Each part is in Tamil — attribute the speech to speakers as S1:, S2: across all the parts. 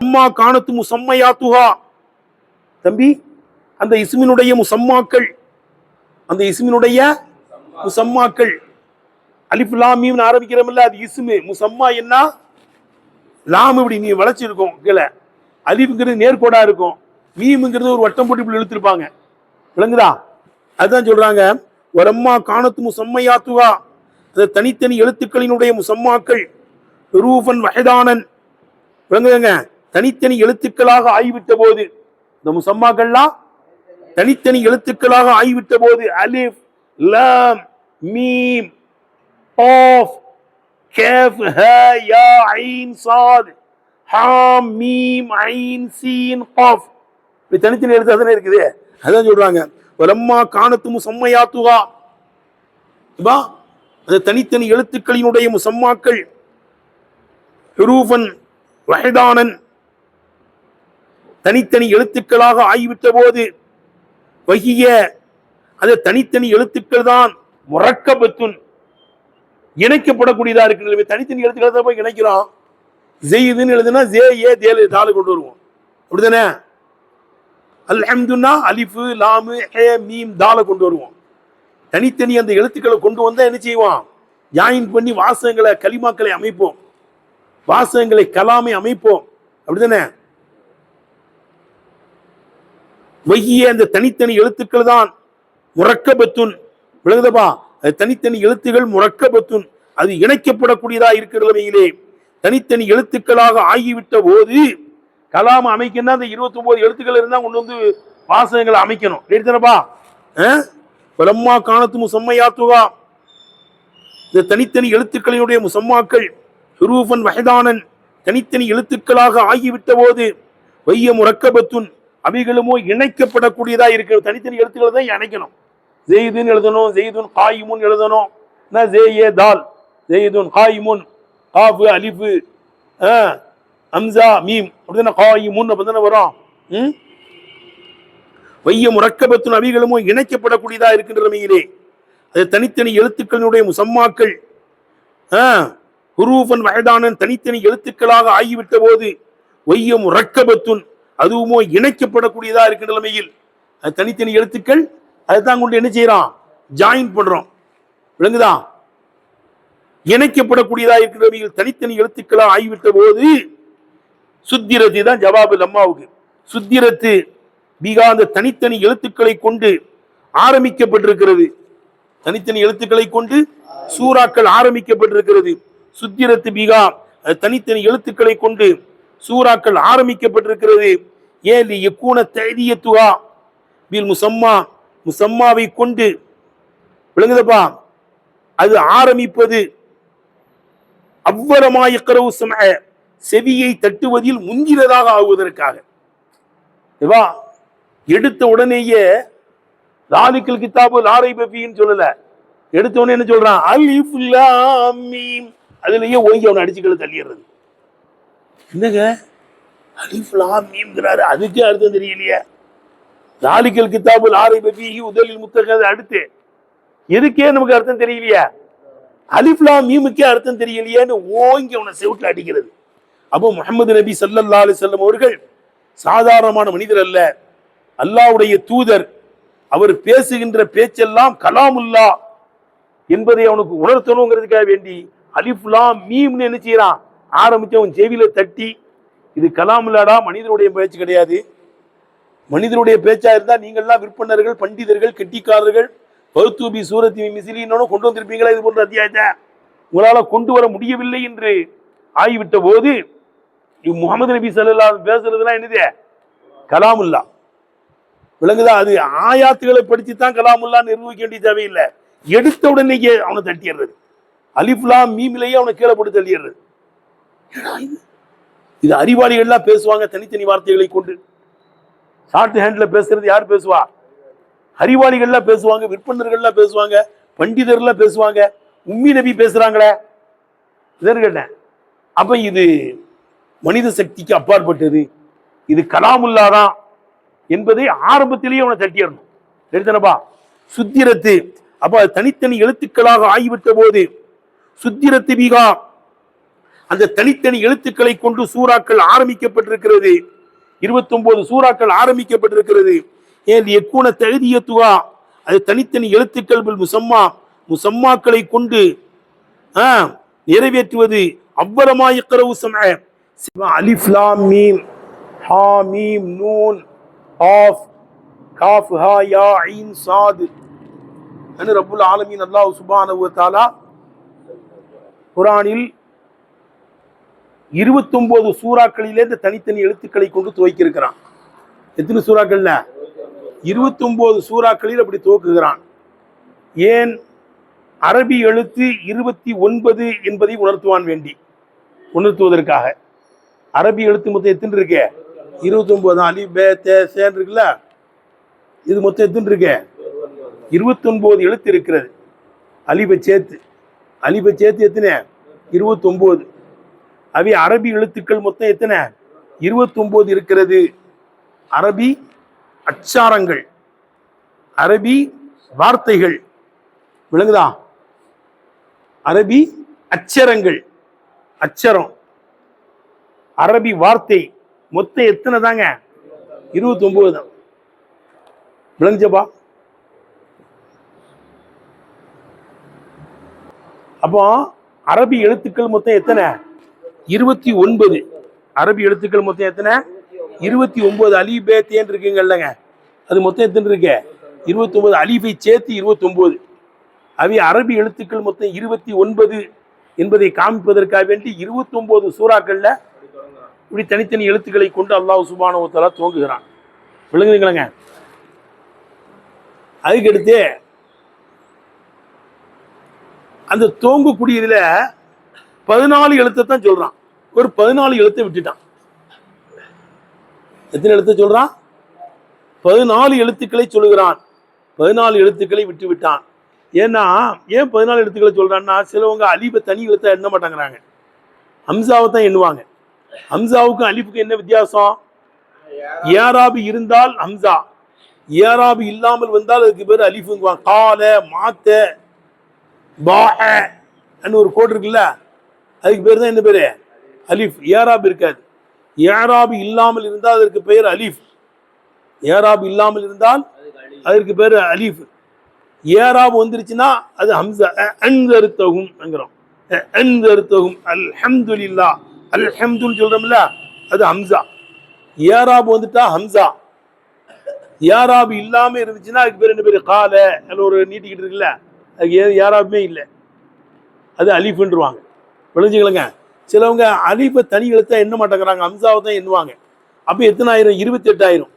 S1: அம்மா காணத்து முசம்மையாத்துஹா, தம்பி அந்த இஸ்மினுடைய முசம்மாக்கள், அந்த இஸ்மினுடைய முசம்மாக்கள் அலிஃப் லாம் மீம் ஆரம்பிக்கிறோம்ல, அது இஸ்மு. முசம்மா என்ன? லாம் இப்படி நீ வளைச்சிருக்கும் கீழே, அலிஃப்ங்கிறது நேர்கோடா இருக்கும், மீம்ங்கிறது ஒரு வட்டம் போட்டு இப்படி இழுத்துருப்பாங்க. விளங்குதா? அதுதான் சொல்றாங்க வரம்மா காணத்து முசம்மையாத்துஹா, அந்த தனித்தனி எழுத்துக்களினுடைய முசம்மாக்கள் ரூஃபன் வஹதானன், விளங்குதுங்க, தனித்தனி எழுத்துக்களாக ஆகிவிட்ட போது, இந்த முசம்மாக்கள்லாம் தனித்தனி எழுத்துக்களாக ஆகிவிட்ட போது, அலிஃப் லாம் மீம் காஃப் காஃப் ஹா யா ஐன் சாத் ஹாம் மீம் ஐன் சீன் காஃப், இப்படி தனித்தனி எழுத்து அதனே இருக்குது. அதான் சொல்றாங்க வலம்மா காணத்து முசம்மையாத்துஹா, அந்த தனித்தனி எழுத்துக்களினுடைய முசம்மாக்கள் ஹுரூஃபன் வஹதானன், தனித்தனி எழுத்துக்களாக ஆகிவிட்ட போது, வஹிய அந்த தனித்தனி எழுத்துக்கள் தான் முரக்கபத்துன், இணைக்கப்படக்கூடியதா இருக்கு. தனித்தனி எழுத்துக்களை தான் போய் இணைக்கிறோம். ஜெயிதுன்னு எழுதுனா ஜே ஏ தேலு தாலு கொண்டு வருவோம், அப்படிதானே? அல்ஹம்துன்னா அலிஃபு லாமு ஹே மீம் தால கொண்டு வருவோம். தனித்தனி அந்த எழுத்துக்களை கொண்டு வந்தா என்ன செய்வோம்? ஜாயின் பண்ணி வாசகங்களை கலிமாக்களை அமைப்போம், வாசகங்களை கலாமை அமைப்போம், அப்படிதானே? வகிய அந்த தனித்தனி எழுத்துக்கள் தான் முரக்கபத்துன், விளங்குதப்பா? அது தனித்தனி எழுத்துக்கள் முரக்கபத்துன், அது இணைக்கப்படக்கூடியதா இருக்கிற நிலையிலே தனித்தனி எழுத்துக்களாக ஆகிவிட்ட போது கலாம் அமைக்கணும். அந்த 29 எழுத்துக்கள் இருந்தா கொண்டு வந்து வாசகங்களை அமைக்கணும். எடுத்தனப்பா வலம்மா காணத்து முசம்மையாத்துஹா, இந்த தனித்தனி எழுத்துக்களினுடைய முசம்மாக்கள் ஹுரூஃபன் வஹதானன், தனித்தனி எழுத்துக்களாக ஆகிவிட்ட போது, வைய முரக்கபத்துன், அவைகளுமோ இணைக்கப்படக்கூடியதா இருக்கிற தனித்தனி எழுத்துக்களை தான் இணைக்கணும். ஜெயிதுன்னு எழுதணும், ஜெயிதுன் காயிமுன் எழுதணும், ஜே தால் ஜெயிதுன் காயிமுன், காஃபு அலிஃபு அம்சா மீம், அப்படிதானே காயிமுன் அப்படிதானே வரும். வைய முரக்கபத்துன், அவைகளுமோ இணைக்கப்படக்கூடியதா இருக்கின்ற நிலையிலே அது தனித்தனி எழுத்துக்களினுடைய முசம்மாக்கள் ஹுரூஃபன் வஹதானன், தனித்தனி எழுத்துக்களாக ஆகிவிட்ட போது, வைய முரக்கபத்துன், அதுவுமோ இணைக்கப்படக்கூடியதா இருக்கின்ற நிலைமையில் அது தனித்தனி எழுத்துக்கள் அதுதான் கொண்டு என்ன செய்யறோம்? ஜாயின் பண்றோம். விளங்குதா? இணைக்கப்படக்கூடியதா இருக்கிற நிலைமையில் தனித்தனி எழுத்துக்களாக ஆகிவிட்ட போது சுத்திரத்து தான் ஜவாபு லம்மாவுக்கு. சுத்திரத்து பிகா அந்த தனித்தனி எழுத்துக்களை கொண்டு ஆரம்பிக்கப்பட்டிருக்கிறது, தனித்தனி எழுத்துக்களை கொண்டு சூறாக்கள் ஆரம்பிக்கப்பட்டிருக்கிறது. சுத்திரத்து பிகா தனித்தனி எழுத்துக்களை கொண்டு சூறாக்கள் ஆரம்பிக்கப்பட்டிருக்கிறது. ஏலி யக்கூன தஅதியத்துஹா பில் முசம்மா, முசம்மாவை கொண்டு, விளங்குதப்பா, அது ஆரம்பிப்பது அவ்வளமா யக்ரவு சம்அ, செவியை தட்டுவதில் முந்திரதாக ஆகுவதற்காக. எடுத்த உடனேயே லாலிக்கல் கிதாபு லா ரைப ஃபீஹின்னு சொல்லல, எடுத்த உடனே என்ன சொல்றான்? அலிஃப் லாம் மீம், அதுலயே ஓங்கி அவனை அடிச்சுக்களை தள்ளிடுறது. என்னங்க அலிஃப் லாம் மீம்ங்கிறாரு, அதுக்கே அர்த்தம் தெரியலையே. லாலிக்கல் கிதாபு லா ரைப ஃபீஹி உதலில் முத்தகது, அடுத்து எதுக்கே நமக்கு அர்த்தம் தெரியலையா? அலிஃப் லாம் மீமுக்கே அர்த்தம் தெரியலையேன்னு ஓங்கி அவனை செவுட்டில் அடிக்கிறது. அப்போ முஹம்மது நபி ஸல்லல்லாஹு அலைஹி வஸல்லம் அவர்கள் சாதாரணமான மனிதர் அல்ல, அல்லாஹ்வுடைய தூதர். அவர் பேசுகின்ற பேச்செல்லாம் கலாமுல்லா என்பதை அவனுக்கு உணர்த்தணுங்கிறதுக்காக வேண்டி அலிஃப் லாம் மீம்னு என்ன செய்யறான்? ஆரம்பிச்சு அவன் செவியில தட்டி, இது கலாமுல்லாடா, மனிதனுடைய பேச்சு கிடையாது. மனிதனுடைய பேச்சா இருந்தா நீங்கள்லாம் விற்பனர்கள், பண்டிதர்கள், கெட்டிக்காரர்கள், பௌத்தூபி சூரத்தி மிசிலின்னு கொண்டு வந்திருப்பீங்களா? இது போன்ற அத்தியாயத்தை உங்களால கொண்டு வர முடியவில்லை என்று ஆகிவிட்ட போது முகமது நபி ஸல்லல்லாஹு அலைஹி வஸல்லம் பேசுறதுலாம் என்னது? கலாமுல்லா. விளங்குதா? அது ஆயாத்துகளை படிச்சுதான் கலாமுல்லா நிர்வகிக்க வேண்டிய தேவையில்லை. எடுத்த உடனேயே அவனை தட்டிடுறது, அலிஃப் லாம் மீமிலேயே அவனை கீழே போட்டு தள்ளிடுறது. இது அறிவாளிகள்லாம் பேசுவாங்க தனித்தனி வார்த்தைகளை கொண்டு. ஷார்ட் ஹேண்ட்ல பேசுறது யார் பேசுவா? அறிவாளிகள்லாம் பேசுவாங்க, விற்பனர்கள்லாம் பேசுவாங்க, பண்டிதர்லாம் பேசுவாங்க. உம்மி நபி பேசுறாங்களே, இதற்கு கேட்டேன். அப்ப இது மனித சக்திக்கு அப்பாற்பட்டது, இது கலாமுல்லாதான் என்பதை ஆரம்பத்திலேயே அவனை தட்டிடணும். தெரிஞ்சனப்பா சுத்திரத்து. அப்ப தனித்தனி எழுத்துக்களாக ஆகிவிட்ட போது சுத்திரத்து பிகா, அந்த தனித்தனி எழுத்துக்களை கொண்டு சூறாக்கள் ஆரம்பிக்கப்பட்டிருக்கிறது. 29 சூறாக்கள் ஆரம்பிக்கப்பட்டிருக்கிறது. ஏன் எக்கூன தகுதியத்துவா, அது தனித்தனி எழுத்துக்கள் முசம்மா, முசம்மாக்களை கொண்டு நிறைவேற்றுவது. அவ்வளமா இக்ரவு சம்அ, அலிஃப் லாம் மீம் ஹா மீம் நூன் காஃப் காஃப் ஹா யா ஐன் சாத் என்று ரப்புல் ஆலமீன் அல்லாஹ் சுப்ஹானஹு வ தஆலா குர்ஆனில் 29 சூறாக்களிலே இந்த தனித்தனி எழுத்துக்களை கொண்டு துவக்கியிருக்கிறான். எத்தனை சூறாக்கள்ல? 29 சூறாக்களில் அப்படி துவக்குகிறான். ஏன்? அரபி எழுத்து 29 என்பதை உணர்த்துவதற்காக. அரபி எழுத்து மொத்தம் எத்தனை இருக்கு? 29. அலி பே தே சேன் இருக்குல்ல, இது மொத்தம் எத்தனை இருக்கு? 29 எழுத்து இருக்கிறது. அலிபை சேர்த்து எத்தனை? 29. அவை அரபி எழுத்துக்கள் மொத்தம் எத்தனை? 29 இருக்கிறது. அரபி அச்சாரங்கள், அரபி வார்த்தைகள், விளங்குதா? அரபி அச்சரங்கள், அச்சரம், அரபி வார்த்தை மொத்தம் எத்தனை தாங்க? 29 தான். விளங்குச்சப்பா? அப்போ அரபி எழுத்துக்கள் மொத்தம் எத்தனை? 29. அரபி எழுத்துக்கள் மொத்தம் எத்தனை? 29. அலிபே தேன் இருக்குங்கல்லங்க, அது மொத்தம் எத்தனை இருக்கு? 29. அலிபை சேர்த்து 29. அவை அரபி எழுத்துக்கள் மொத்தம் 29 என்பதை காமிப்பதற்காக வேண்டி 29 சூறாக்கள்ல இப்படி தனித்தனி எழுத்துக்களை கொண்டு அல்லாஹ் சுப்ஹானஹு வ தஆலா துவங்குகிறான். விளங்குதுங்களங்க? அதுக்கடுத்து அந்த துவங்கக்கூடியதுல 14 எழுத்தை தான் சொல்றான். ஒரு 14 எழுத்தை விட்டுட்டான். எத்தனை எழுத்தை சொல்றான்? 14 எழுத்துக்களை சொல்லுகிறான். 14 எழுத்துக்களை விட்டு விட்டான். ஏன்னா ஏன் 14 எழுத்துக்களை சொல்றான்னா, சிலவங்க அலிபை தனி எழுத்தை எண்ண மாட்டாங்கிறாங்க, ஹம்சாவை தான் எண்ணுவாங்க. ஹம்சாவுக்கும் அலிஃபுக்கும் என்ன வித்தியாசம்? ஏராபி இருந்தால் ஹம்சா, ஏராபி இல்லாமல் வந்தால் அதுக்கு பேர் அலிஃபுங்குவாங்க. கால மாத்த பான்னு ஒரு கோட் இருக்குல்ல, அதுக்கு பேர் தான் என்ன பேரு? அலிஃப். ஏராபி இருக்காது. ஏராபி இல்லாமல் இருந்தால் அதற்கு பெயர் அலிஃப். ஏராபி இல்லாமல் இருந்தால் அதற்கு பேர் அலிஃப். ஏராபு வந்துருச்சுன்னா அது ஹம்சா. அன்தருத்தகும் அல்ஹம்துலில்லாஹ், அல்ஹம்துன்னு சொல்றோம்ல, அது ஹம்சா. ஏராபு வந்துட்டா ஹம்சா. ஏராபு இல்லாம இருந்துச்சுன்னா அதுக்கு பேர் என்ன பேரு? கால. அதில் ஒரு நீட்டிக்கிட்டு இருக்குல்ல, அதுக்கு ஏராபுமே இல்லை, அது அலிஃப்ன்றுவாங்க. விளைஞ்சுக்கலங்க? சிலவங்க அலிஃபை தனி எழுத்தா எண்ண மாட்டேங்கிறாங்க, ஹம்சாவை தான் எண்ணுவாங்க. அப்போ எத்தனை ஆயிரம்? 28 ஆயிரம்.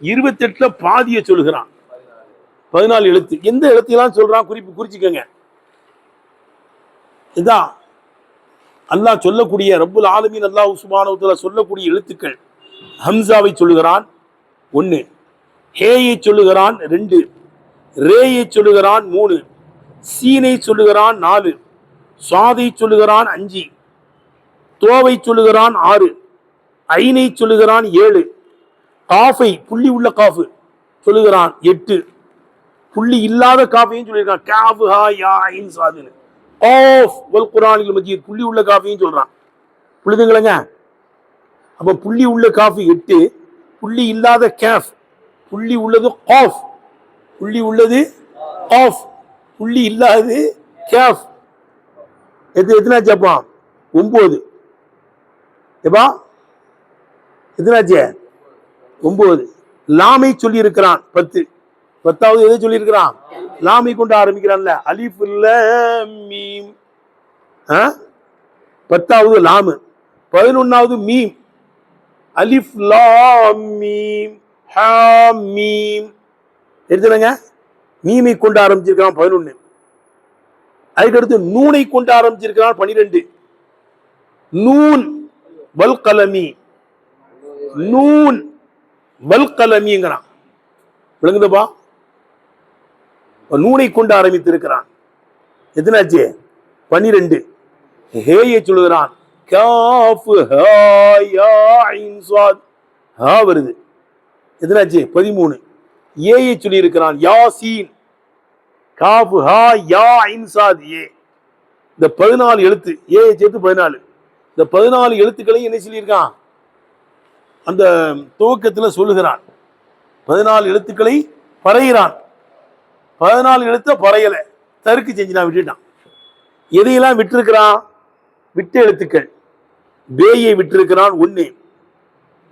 S1: 28ல பாதியை சொல்லுகிறான். 14 எழுத்து. எந்த எழுத்தையெல்லாம் சொல்றான் குறிச்சுக்கங்க. இதான் அல்லாஹ் சொல்லக்கூடிய, ரப்புல் ஆலமீன் அல்லாஹ் சுப்ஹானஹு வ தஆலா சொல்லக்கூடிய எழுத்துக்கள். ஹம்சாவை சொல்லுகிறான் 1, ஹேயை சொல்லுகிறான் 2, ரேயை சொல்லுகிறான் 3, சீனை சொல்லுகிறான் 4, சாதை சொல்லுகிறான் 5, தோவை சொல்லுகிறான் 6, ஐனை சொல்லுகிறான் 7, காஃபை புள்ளி உள்ள காஃபு சொல்லுகிறான் 8, புள்ளி இல்லாத காஃபையும் சொல்லியிருக்கான். காஃபு ஹா யா ஐன் சாதுன்னு. காஃப் வல் குர்ஆனில் மஜீத், புள்ளி உள்ள காஃபையும் சொல்றான். புரியுதுங்களங்க? அப்ப புள்ளி உள்ள காஃபி 8, புள்ளி இல்லாத கேஃப், புள்ளி உள்ளது காஃப், புள்ளி உள்ளது காஃப், புள்ளி இல்லாது கேஃப். எத்தனாச்சப்பா? 9. எப்பா எத்தனாச்சு? 9. லாமை சொல்லி இருக்கிறான் 10. 10வது எதை சொல்லி இருக்கிறான்? லாமை கொண்டு ஆரம்பிக்கிறான்ல, அலிஃப் லாம் மீம். 10வது லாமு. 11வது மீம், அலிஃப் லாம் மீம் ஹா மீம். எடுத்துங்க, மீமை கொண்டு ஆரம்பிச்சிருக்கான் 11. அதுக்கடுத்து நூனை கொண்டு ஆரம்பிச்சிருக்கிறான் 12. நூன் வல் கலமி, நூன் வல் கலமிங்கிறான். விளங்குதப்பா? நூனை கொண்டு ஆரம்பித்திருக்கிறான். எத்தனாச்சு? 12. ஹேயை சொல்லுகிறான். காஃப் ஹா யா ஐன் சாத், ஹா வருது. எத்தனாச்சு? 13. ஏயை சொல்லி இருக்கிறான். யாசீன், காஃப் ஹா யா ஐன் சாத் ஏ. இந்த 14 எழுத்து, ஏயை சேர்த்து 14. இந்த 14 எழுத்துக்களையும் என்ன சொல்லியிருக்கான் அந்த துவக்கத்தில் சொல்லுகிறான். 14 எழுத்துக்களை பறையிறான். 14 எழுத்த பறையல தருக்கு செஞ்சுனா விட்டுட்டான். எதையெல்லாம் விட்டிருக்கிறான்? விட்ட எழுத்துக்கள். பேயை விட்டிருக்கிறான் 1,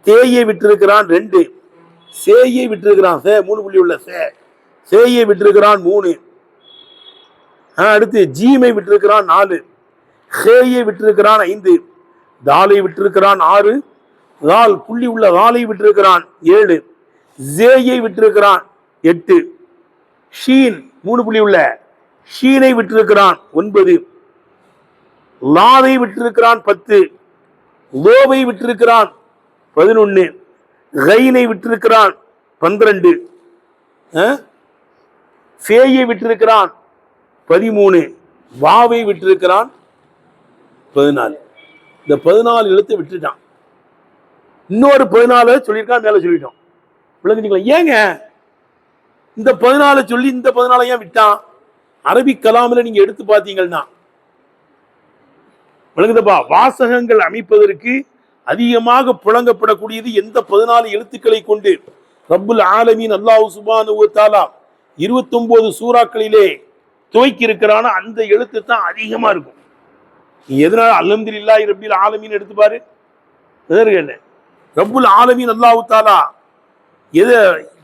S1: தேயை விட்டிருக்கிறான் 2, சேயை விட்டிருக்கிறான் 3 புள்ளி உள்ள சேயை விட்டிருக்கிறான் 3, அடுத்து ஜீமை விட்டிருக்கிறான் 4, ஹேயை விட்டிருக்கிறான் 5, தாலை விட்டிருக்கிறான் 6, தால் புள்ளி உள்ள தாலை விட்டிருக்கிறான் 7, ஜேயை விட்டிருக்கிறான் 8, ஷீன் 3 புள்ளி உள்ள ஷீனை விட்டிருக்கிறான் 9, லாதை விட்டிருக்கிறான் 10, லோவை விட்டிருக்கிறான் 11, கைனை விட்டிருக்கிறான் 12, ஃபேயை விட்டிருக்கிறான் 13, வாவை விட்டிருக்கிறான் 14. இந்த 14 எழுத்தை விட்டுட்டான். இன்னொரு 14 சொல்லியிருக்கான், மேல சொல்லிட்டோம். விளங்குறீங்களா? ஏங்க இந்த 14 சொல்லி இந்த 14 ஏன் விட்டான்? அரபிக் கலாமில் நீங்க எடுத்து பார்த்தீங்கன்னா விளங்குதப்பா, வாசகங்கள் அமைப்பதற்கு அதிகமாக புழங்கப்படக்கூடியது எந்த 14 எழுத்துக்களை கொண்டு ரப்புல் ஆலமீன் அல்லாஹ் சுப்ஹானஹு வ தஆலா 29 சூறாக்களிலே துவக்கி இருக்கிறான அந்த எழுத்து தான் அதிகமா இருக்கும். எதனால அல்ஹம்துலில்லாஹி ரப்பில் ஆலமீன் எடுத்து பாரு. ரப்புல் ஆலமீன் அல்லாஹ் தஆலா எதை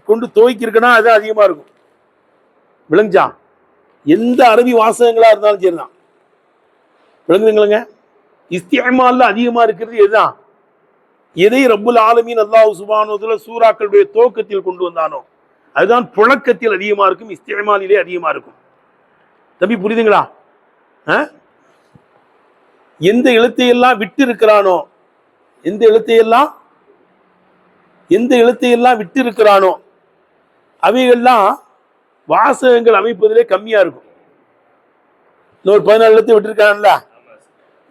S1: கொண்டு துவக்கி இருக்கனா அது அதிகமா இருக்கும். விளங்குச்சா? எந்த அரபி வாசகங்களா இருந்தாலும் சரிதான். விளங்குதுங்களங்க? இஸ்திஅமால்ல அதிகமா இருக்கிறது எதுதான்? எதை ரப்புல் ஆலமீன் அல்லாஹ் சுப்ஹானஹு வ தஆலா சூறாக்களுடைய துவக்கத்தில் கொண்டு வந்தானோ அதுதான் புழக்கத்தில் அதிகமா இருக்கும், இஸ்திஅமாலிலே அதிகமா இருக்கும். தம்பி புரியுதுங்களா? எந்த எழுத்தையெல்லாம் விட்டு இருக்கிறானோ எந்த எழுத்தையெல்லாம் விட்டு இருக்கிறானோ அவைகள்லாம் வாசகங்கள் அமைப்பதிலே கம்மியா இருக்கும். இன்னொரு 14 எழுத்து விட்டுருக்கான்ல,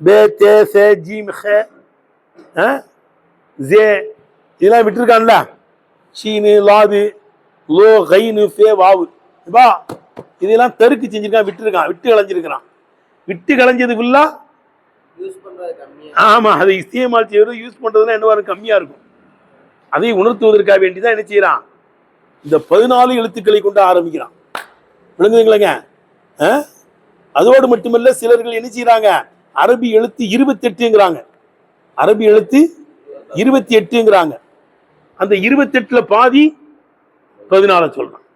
S1: பே தே சே ஜீம் ஹே ஜே இதெல்லாம் விட்டுருக்கான்ல, ஷீனு லாது லோ கைனு ஃபே வாவு இதெல்லாம் தருக்கு செஞ்சிருக்கான், விட்டு கலைஞ்சிருக்கிறான். விட்டு கலைஞ்சது ஃபுல்லா ஆமா, அதை இஸ்தியமால் செய்வது யூஸ் பண்றதுன்னா என்ன கம்மியா இருக்கும். அதை உணர்த்துவதற்காக வேண்டிதான் என்ன செய்யறான், இந்த 14 எழுத்துக்களை கொண்டு ஆரம்பிக்கிறான். விளங்குதுங்களங்க? அதோடு மட்டுமல்ல, சிலர்கள் என்ன செய்யறாங்க, அரபி எழுத்து 28ங்கிறாங்க, அரபி எழுத்து 28ங்கிறாங்க. அந்த 28ல பாதி 14 சொல்றான்.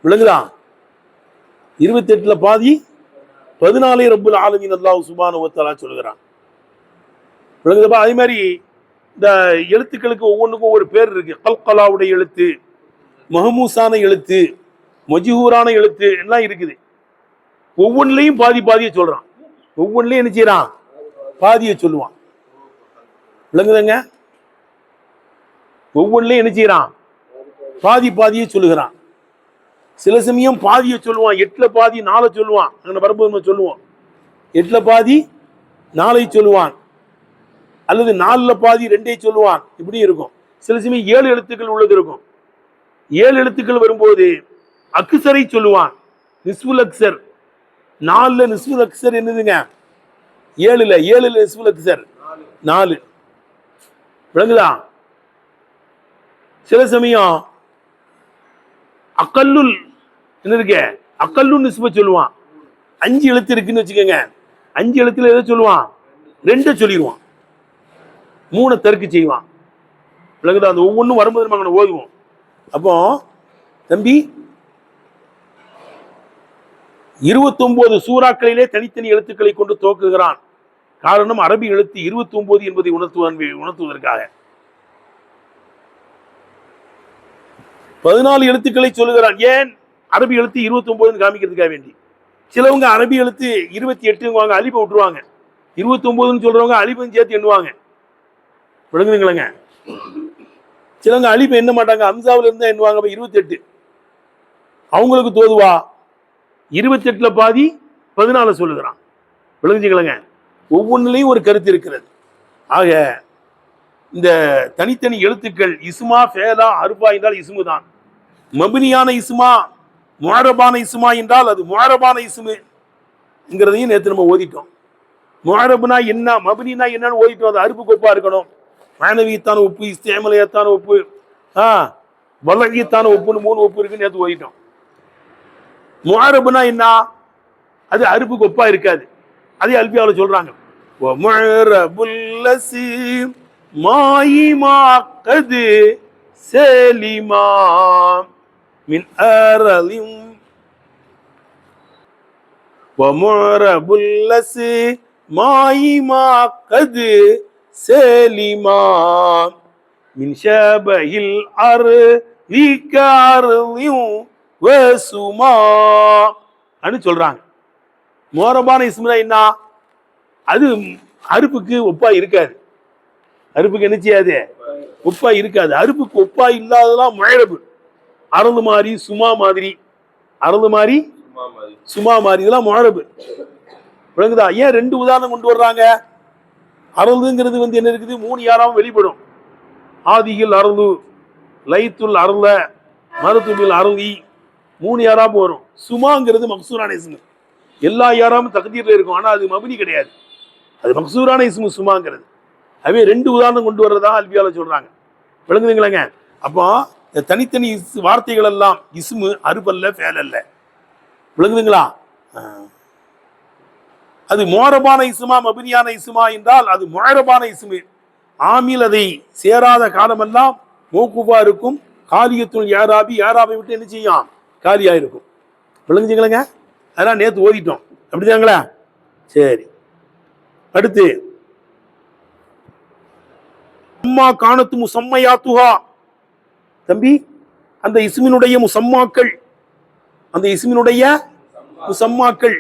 S1: விளங்குதா? 28ல பாதி 14 ரப்புல் ஆலமீன் அல்லாஹ் சுப்ஹானஹு வ தஆலா சொல்கிறான். விளங்குதா? அதே மாதிரி இந்த எழுத்துக்களுக்கு ஒவ்வொன்றுக்கும் ஒவ்வொரு பேர் இருக்கு. கல்கலாவுடைய எழுத்து, மஹமூசான எழுத்து, மஜ்ஹூரான எழுத்து எல்லாம் இருக்குது. ஒவ்வொன்றிலையும் பாதியை சொல்றான். ஒவ்வொன்றிலையும் என்ன செய்யறான், பாதியை சொல்லுவான். விளங்குதுங்க? ஒவ்வொன்றிலையும் என்ன செய்யறான், பாதியை சொல்லுகிறான். சில சமயம் பாதியை சொல்லுவான், 8ல பாதி 4 சொல்லுவான். அங்கே வரும்போது சொல்லுவோம் 8ல பாதி 4 சொல்லுவான், அல்லது 4ல பாதி 2 சொல்லுவான். இப்படி இருக்கும். சில சமயம் 7 எழுத்துக்கள் உள்ளது இருக்கும். 7 எழுத்துக்கள் வரும்போது அக்ஸரை சொல்லுவான், நிஸ்புல் அக்ஸர். 4ல நிஸ்புல் அக்ஸர் என்னதுங்க, 7ல நிஸ்புல் அக்ஸர் 4. விளங்குதா? சில சமயம் அக்கல்லுல் என்ன இருக்கு, அக்கல்லு நிஸ்ப சொல்லுவான். 5 எழுத்து இருக்குன்னு வச்சுக்கோங்க, 5 எழுத்துல எதை சொல்லுவான், 2 சொல்லிடுவான், 3 தருக்கு செய்வான். விளங்குதா? அந்த ஒவ்வொன்றும் வரும்போது நம்ம ஓதுவோம். அப்போ தம்பி 29 சூறாக்களிலே தனித்தனி எழுத்துக்களை கொண்டு துவக்குகிறான். காரணம் அரபி எழுத்து 29 என்பதை உணர்த்துவதற்காக. 14 எழுத்துக்களை சொல்லுகிறான். ஏன் அரபி எழுத்து 29 காமிக்கிறதுக்காக வேண்டி. சிலவங்க அரபி எழுத்து 28 அலிப்பை விட்டுருவாங்க, 29 சொல்றவங்க அலிப்பையும் சேர்த்து எண்ணுவாங்க. விளங்குதுங்களங்க? சிலவங்க அலிப்பை எண்ண மாட்டாங்க, அம்சாவில இருந்தா எண்ணுவாங்க. 28 அவங்களுக்கு தோதுவா, 28ல பாதி 14 சொல்லுகிறான். விளங்குச்சுங்களங்க? ஒவ்வொன்றிலையும் ஒரு கருத்து இருக்கிறது. ஆக இந்த தனித்தனி எழுத்துக்கள் இஸ்மா ஃபேலா அர்பா என்றால் இஸ்மு தான். மபினியான இஸ்மா முஅரபான இஸ்மா என்றால் அது முஅரபான இஸ்முங்கிறதையும் நேற்று நம்ம ஓதிட்டோம். முஅரப்னா என்ன, மப்னினா என்னன்னு ஓதிட்டோம். அது அறுப்பு கொப்பா இருக்கணும். மானவியத்தான ஒப்பு, இஸ்திஅமலியத்தான ஒப்பு, வலகியத்தான ஒப்புன்னு 3 ஒப்பு இருக்குன்னு நேற்று ஓதிட்டோம். முஅரப்னா என்ன, அது அறுப்பு கொப்பா இருக்காது. அதே அல்பியாவில் சொல்றாங்க, முஅரபுல் லஸீம் மாயிமா கது சலிமா மின் அரலிம் வமுஅரபுல் லஸீம் மாயிமா கது சலிமா மின் ஷபஹில் அர்தி கஅர்லிம் வசுமா அனு சொல்றாங்க. முஅரபான இஸ்முனா என்ன, அது அறுப்புக்கு ஒப்பா இருக்காது. அறுப்புக்கு என்ன செய்யாது, ஒப்பா இருக்காது. அறுப்புக்கு ஒப்பா இல்லாததான் முஅரபு. அரது மாதிரி சுமா மாதிரி, அரது மாதிரி சுமா மாதிரி, இதெல்லாம் முஅரபு. விளங்குதா? ஏன் 2 உதாரணம் கொண்டு வர்றாங்க? அரதுங்கிறது என்ன இருக்குது, 3 யாராவும் வெளிப்படும். ஆதிகள் அரது, லைத்துல் அருள, மருத்துவில் அருளி, 3 யாராவும் வரும். சுமாங்கிறது மக்சூரான இஸ்மு, எல்லா யாராவும் தக்தீர்ல இருக்கும். ஆனா அது மப்னி கிடையாது, அது மக்சூரான இஸ்மு சுமாங்கிறது. அவே 2 உதாரணம் கொண்டு வர்றதா அல்பியால சொல்றாங்க. விளங்குதுங்களாங்க? அப்போ தனித்தனி வார்த்தைகள் எல்லாம் இஸ்மு, அறுபல்ல, ஃபேல் அல்ல. விளங்குதுங்களா? அது முஅரபான இஸ்மா மப்னியான இஸ்மா என்றால் அது முஅரபான இஸ்மு. ஆமில் அதை சேராத காலமெல்லாம் மௌகூஃபா இருக்கும். காலியத்துல் யாராபி, யாராபை விட்டு என்ன செய்யும், காலியா இருக்கும். விளங்குச்சுங்களேங்க? அதெல்லாம் நேற்று ஓதிட்டோம். அப்படிதாங்களா? சரி, அடுத்து அம்மா காணத்து முசம்மையாத்துஹா. தம்பி, அந்த இஸ்மினுடைய முசம்மாக்கள், அந்த இஸ்மினுடைய முசம்மாக்கள்,